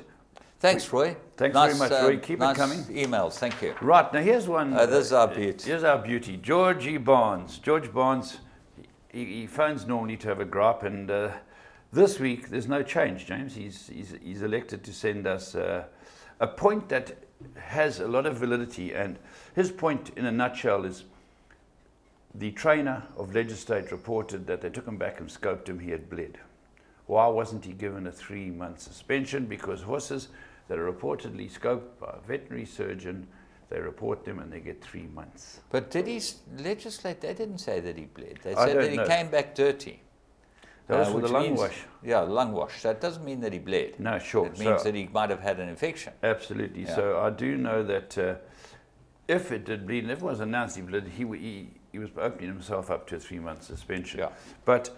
Thanks, Roy.
Thanks very much, Roy. Keep it coming.
Emails, thank you.
Right, now here's one.
This is our beauty.
Here's our beauty. Georgie Barnes. George Barnes, he phones normally to have a gripe, and this week there's no change, James. He's elected to send us a point that has a lot of validity, and his point in a nutshell is the trainer of Legislate reported that they took him back and scoped him, he had bled. Why wasn't he given a 3-month suspension? Because horses that are reportedly scoped by a veterinary surgeon, they report them and they get 3 months.
But did he legislate? They didn't say that he bled. They
I
said
don't
that he
know.
came back dirty.
That was for the lung
means,
wash.
Yeah, lung wash. That doesn't mean that he bled.
No, sure.
It means that he might have had an infection.
Absolutely.
Yeah.
So I do know that if it did bleed, and if it was announced he bled, he was opening himself up to a 3-month suspension.
Yeah.
But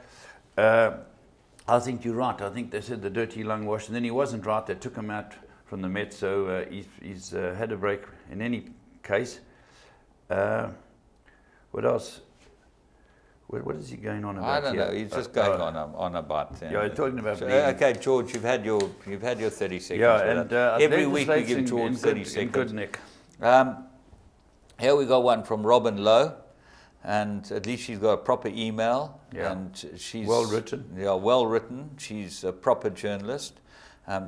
I think you're right. I think they said the dirty lung wash, and then he wasn't right. They took him out from the Met, so he's had a break in any case. What else? What is he going on about?
I don't
here?
know. He's just going on about.
Yeah, he's talking about.
So, okay, George, you've had your 30 seconds.
Yeah, and
every week we give George 30 seconds.
Good, Nick.
Here we got one from Robin Lowe, and at least she's got a proper email.
Yeah.
And she's
well written.
Yeah, well written. She's a proper journalist.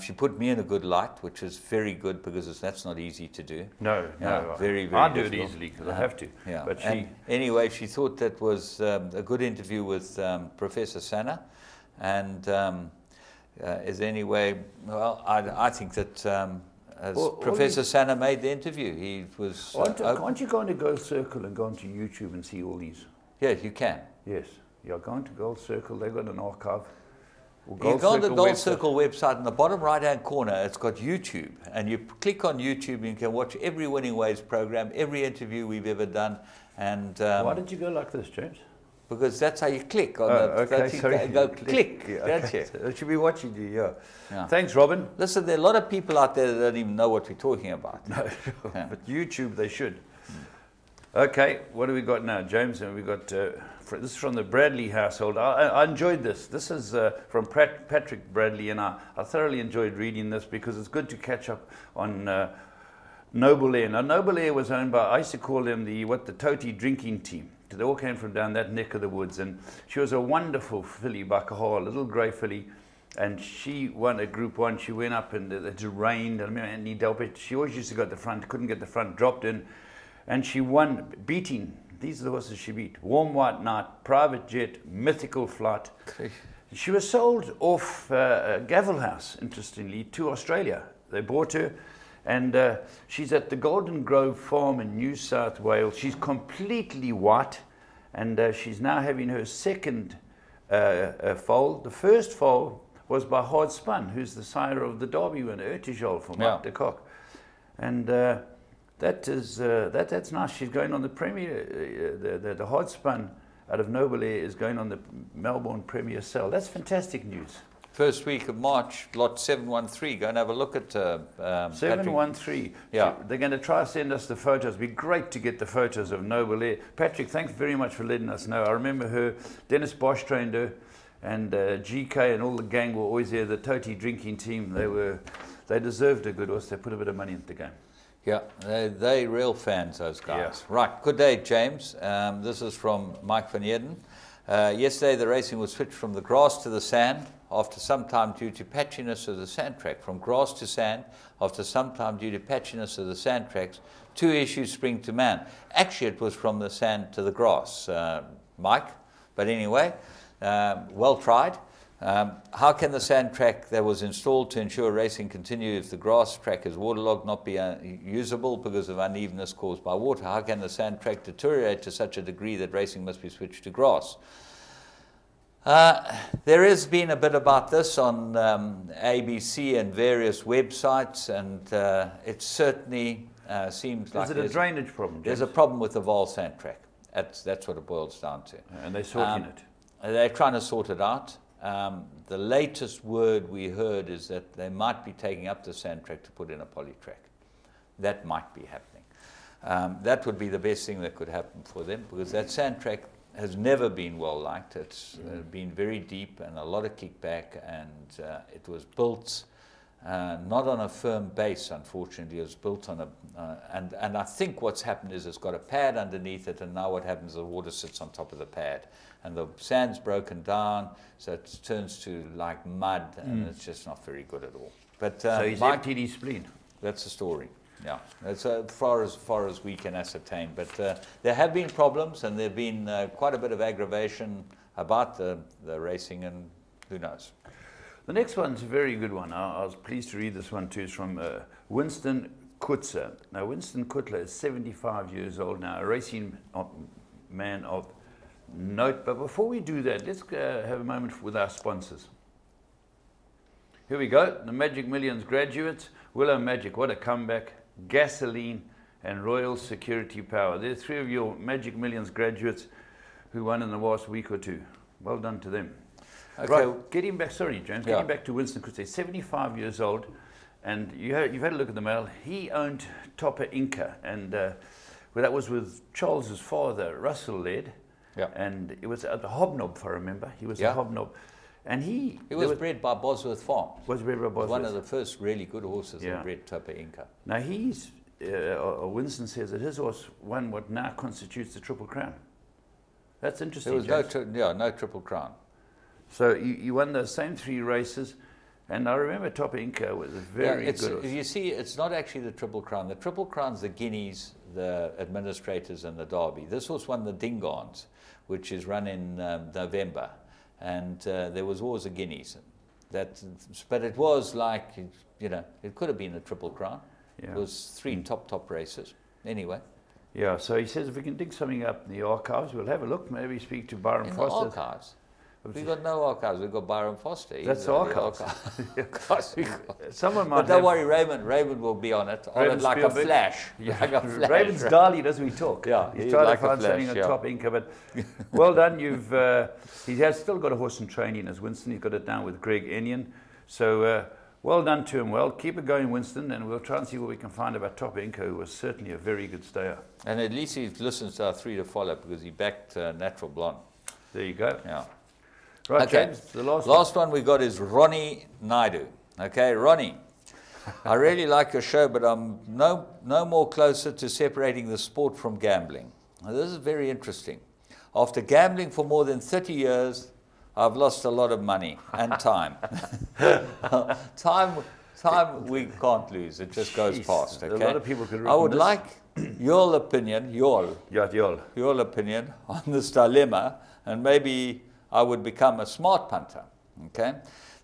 She put me in a good light, which is very good because that's not easy to do.
No, no.
Very, very
I
difficult.
do it easily because I have to.
Yeah.
But
anyway, she thought that was a good interview with Professor Sana. And is there any way, well, I think that as Professor Sana made the interview, he was...
can't you go into Gold Circle and go onto YouTube and see all these?
Yes, you can.
Yes. You're going to Gold Circle, they've got an archive.
You go on the Gold Circle website, in the bottom right-hand corner, it's got YouTube. And you click on YouTube and you can watch every Winning Ways program, every interview we've ever done. And
why did you go like this, James?
Because that's how you click. On
okay, sorry.
Go click.
Yeah,
That's
okay.
it.
So I should be watching you, yeah.
Yeah.
Thanks, Robin.
Listen, there are a lot of people out there that don't even know what we're talking about.
No, yeah. But YouTube, they should. Okay, what do we got now, James? And we got this is from the Bradley household. I enjoyed this. This is from Patrick Bradley, and I thoroughly enjoyed reading this because it's good to catch up on Noble Air. Now, Noble Air was owned by, I used to call them the Toti drinking team. They all came from down that neck of the woods, and she was a wonderful filly, Bakaha, a little grey filly, and she won a Group 1. She went up and it rained. I remember Anthony Delpit, she always used to go at the front, couldn't get the front, dropped in, and she won, beating, these are the horses she beat, Warm White Knight, Private Jet, Mythical Flight. She was sold off Gavel House, interestingly, to Australia. They bought her, and she's at the Golden Grove Farm in New South Wales. She's completely white, and she's now having her second foal. The first foal was by Hard Spun, who's the sire of the Derby winner, Ertijol from Mark de Kock. And that's nice. She's going on the Premier, the Hard Spun out of Noble Air is going on the Melbourne Premier Sale. That's fantastic news.
First week of March, lot 713. Go and have a look at
713.
Yeah.
They're going to try to send us the photos. It'd be great to get the photos of Noble Air. Patrick, thanks very much for letting us know. I remember her, Dennis Bosch trained her, and GK and all the gang were always there, the Toti drinking team. They deserved a good horse. They put a bit of money into the game.
Yeah, they real fans, those guys.
Yeah.
Right, good day, James. This is from Mike van Eerden. Yesterday, the racing was switched from the grass to the sand after some time due to patchiness of the sand track. From grass to sand after some time due to patchiness of the sand tracks. 2 issues spring to man. Actually, it was from the sand to the grass, Mike. But anyway, well tried. How can the sand track that was installed to ensure racing continue if the grass track is waterlogged not be usable because of unevenness caused by water? How can the sand track deteriorate to such a degree that racing must be switched to grass? There has been a bit about this on ABC and various websites, and it certainly seems like
is it a drainage problem, James?
There's a problem with the Vaal sand track. That's what it boils down to.
And they're sorting it.
They're trying to sort it out. The latest word we heard is that they might be taking up the sand track to put in a poly track. That might be happening. That would be the best thing that could happen for them, because that sand track has never been well liked. It's been very deep and a lot of kickback, and it was built not on a firm base, unfortunately. It was built on a, and I think what's happened is it's got a pad underneath it, and now what happens is the water sits on top of the pad. And the sand's broken down, so it turns to like mud, and it's just not very good at all. But
so he's emptied his spleen.
That's the story. Yeah, that's as far as we can ascertain. But there have been problems, and there have been quite a bit of aggravation about the racing, and who knows.
The next one's a very good one. I was pleased to read this one too. It's from Winston Kutzer. Now, Winston Kutler is 75 years old now, a racing man of note. But before we do that, let's have a moment with our sponsors. Here we go, the Magic Millions graduates. Willow Magic, what a comeback. Gasoline and Royal Security Power. There's 3 of your Magic Millions graduates who won in the last week or two. Well done to them. Okay. Right, getting back, sorry James, getting back to Winston Kutzer, 75 years old, and you've had a look at the mail. He owned Topper Inca, and well, that was with Charles's father, Russell led, and it was at the Hobnob, if I remember. He was a Hobnob. And he
was bred by Bosworth Farm.
Was bred by Bosworth.
One of the first really good horses that bred Topper Inca.
Now Winston says that his horse won what now constitutes the Triple Crown. That's interesting.
There was no Triple Crown.
So you won those same 3 races, and I remember Topper Inca was a very good horse.
You see, it's not actually the Triple Crown. The Triple Crown's the Guineas, the Administrators, and the Derby. This horse won the Dingons, which is run in November. And there was always a Guineas. But it was like, you know, it could have been a Triple Crown. It was 3 top races. Anyway.
Yeah, so he says if we can dig something up in the archives, we'll have a look, maybe speak to Byron Foster.
In the archives? We've got no archives, we've got Byron Foster.
That's the archives. Someone might
but don't worry, Raymond will be on it like a flash. Like a flash.
Raymond's dialed as we talk.
Yeah,
he's trying to find something on Top Inca, but well done. He has still got a horse in training as Winston. He's got it down with Greg Enion. So well done to him. Well, keep it going, Winston, and we'll try and see what we can find about Top Inca, who was certainly a very good stayer.
And at least he listens to our 3 to follow because he backed Natural Blonde.
There you go.
Yeah.
Right,
okay.
James, the last
one we got is Ronnie Naidu. Okay, Ronnie, I really like your show, but I'm no more closer to separating the sport from gambling. Now, this is very interesting. After gambling for more than 30 years, I've lost a lot of money and time. Time we can't lose. It just goes past. Okay?
A lot of people could.
I would like your opinion, your opinion on this dilemma, and maybe I would become a smart punter. Okay,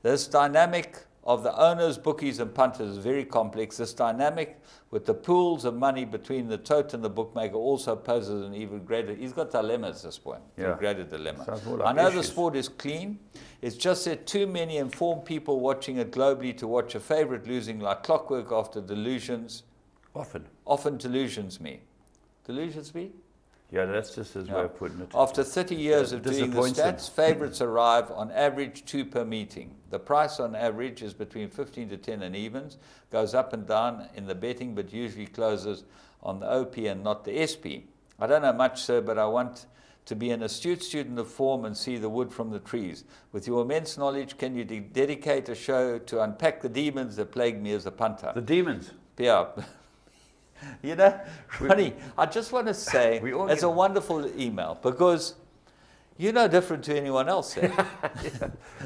this dynamic of the owners, bookies, and punters is very complex. This dynamic with the pools of money between the tote and the bookmaker also poses an even greater. He's got dilemmas at this point. A greater dilemma.
Like
I know the sport is clean. It's just that too many informed people watching it globally to watch a favorite losing like clockwork after delusions. Often delusions me. Delusions me?
Yeah, that's just his way of putting it.
After 30 years of doing the stats, favourites arrive on average 2 per meeting. The price on average is between 15 to 10 and evens, goes up and down in the betting, but usually closes on the OP and not the SP. I don't know much, sir, but I want to be an astute student of form and see the wood from the trees. With your immense knowledge, can you dedicate a show to unpack the demons that plague me as a punter?
The demons?
Yeah. You know, Ronnie, I just want to say it's a wonderful email because you're no different to anyone else there.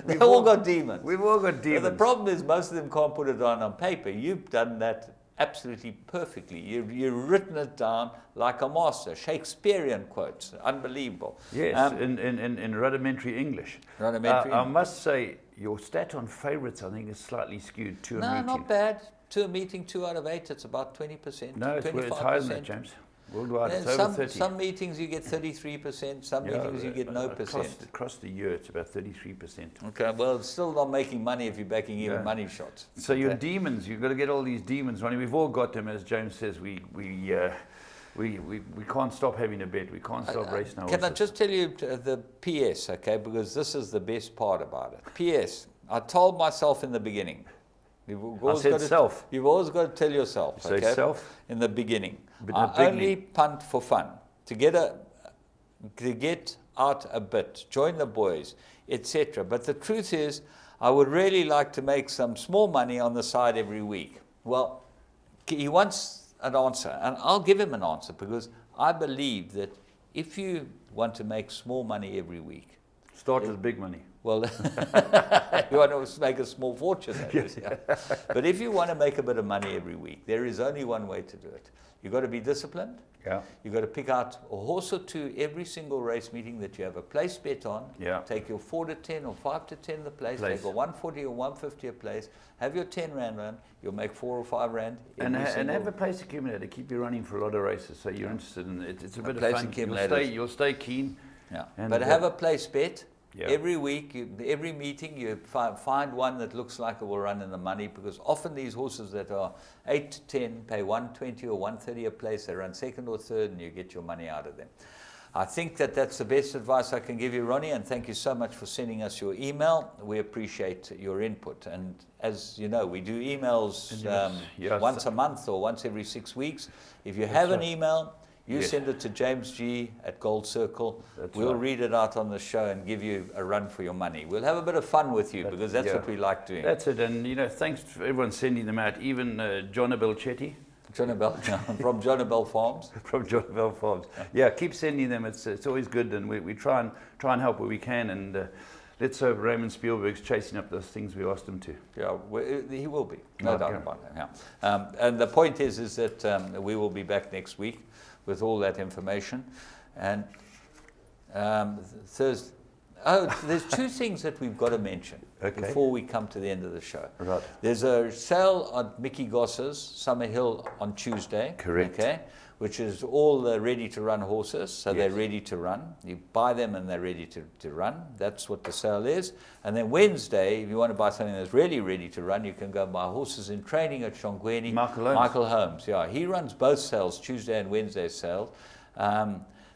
They've all got demons.
We've all got demons.
And the problem is most of them can't put it on paper. You've done that absolutely perfectly. You've written it down like a master. Shakespearean quotes. Unbelievable.
Yes, in rudimentary English. I must say, your stat on favourites, I think, is slightly skewed to a meeting.
No, not bad. To a meeting, 2 out of 8, it's about 20%.
No, it's higher than that, James. Worldwide, it's over 30.
Some meetings you get 33%, some meetings you get no percent.
Across the year, it's about 33%.
Okay, well, it's still not making money if you're backing even money shots.
So your demons, you've got to get all these demons running. We've all got them, as James says. We can't stop having a bet. We can't stop racing our horses.
Can I just tell you the PS, okay? Because this is the best part about it. PS, I told myself in the beginning. You've always got to tell yourself,
Say self
in the beginning. I only punt for fun, to get out a bit, join the boys, etc. But the truth is, I would really like to make some small money on the side every week. Well, he wants an answer, and I'll give him an answer because I believe that if you want to make small money every week,
start with big money.
Well, you want to make a small fortune. Yeah. But if you want to make a bit of money every week, there is only one way to do it. You've got to be disciplined.
Yeah.
You've got to pick out a horse or two every single race meeting that you have a place bet on.
Yeah.
Take your 4 to 10 or 5 to 10 the place. Take a 140 or 150 a place. Have your 10 rand run. You'll make 4 or 5 rand.
And have a place accumulator. Keep you running for a lot of races, so you're interested in it. It's a bit of fun. You'll stay keen.
Yeah. But have a place bet.
Yeah.
Every week, every meeting, you find one that looks like it will run in the money, because often these horses that are 8 to 10 pay 120 or 130 a place. They run second or third, and you get your money out of them. I think that that's the best advice I can give you, Ronnie, and thank you so much for sending us your email. We appreciate your input. And as you know, we do emails once a month or once every 6 weeks. If you have an email, you send it to James G at Gold Circle. We'll read it out on the show and give you a run for your money. We'll have a bit of fun with you, because that's what we like doing.
That's it. And, you know, thanks for everyone sending them out, even John Abel Chetty.
John Abel, from John Abel Farms.
From John Abel Farms. Yeah, keep sending them. It's always good, and we try and help where we can. And let's hope Raymond Spielberg's chasing up those things we asked him to.
Yeah, he will be. No doubt about that. Yeah. And the point is that we will be back next week with all that information. And there's 2 things that we've got to mention before we come to the end of the show.
Right.
There's a sale on Mickey Goss's Summer Hill on Tuesday.
Correct.
Okay, which is all the ready-to-run horses, so they're ready to run. You buy them and they're ready to run. That's what the sale is. And then Wednesday, if you want to buy something that's really ready to run, you can go and buy horses in training at Shongweni. Michael Holmes, yeah. He runs both sales, Tuesday and Wednesday sales.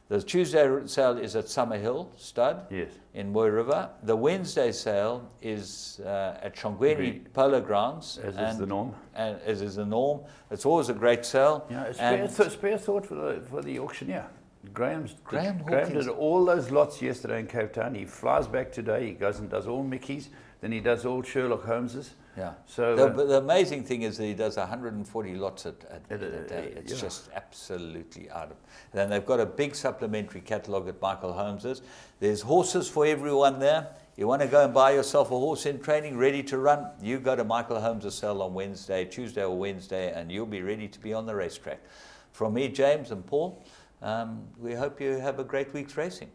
The Tuesday sale is at Summer Hill Stud in Moy River. The Wednesday sale is at Shongweni Polo Grounds.
As is the norm.
And as is the norm. It's always a great sale.
Yeah, spare thought for the auctioneer. Graham did all those lots yesterday in Cape Town. He flies back today. He goes and does all Mickey's. Then he does all Sherlock Holmes's.
Yeah.
So
the amazing thing is that he does 140 lots a day. It's just absolutely out of. Then they've got a big supplementary catalogue at Michael Holmes's. There's horses for everyone there. You want to go and buy yourself a horse in training, ready to run, you go to Michael Holmes's sale on Tuesday or Wednesday, and you'll be ready to be on the racetrack. From me, James and Paul, we hope you have a great week's racing.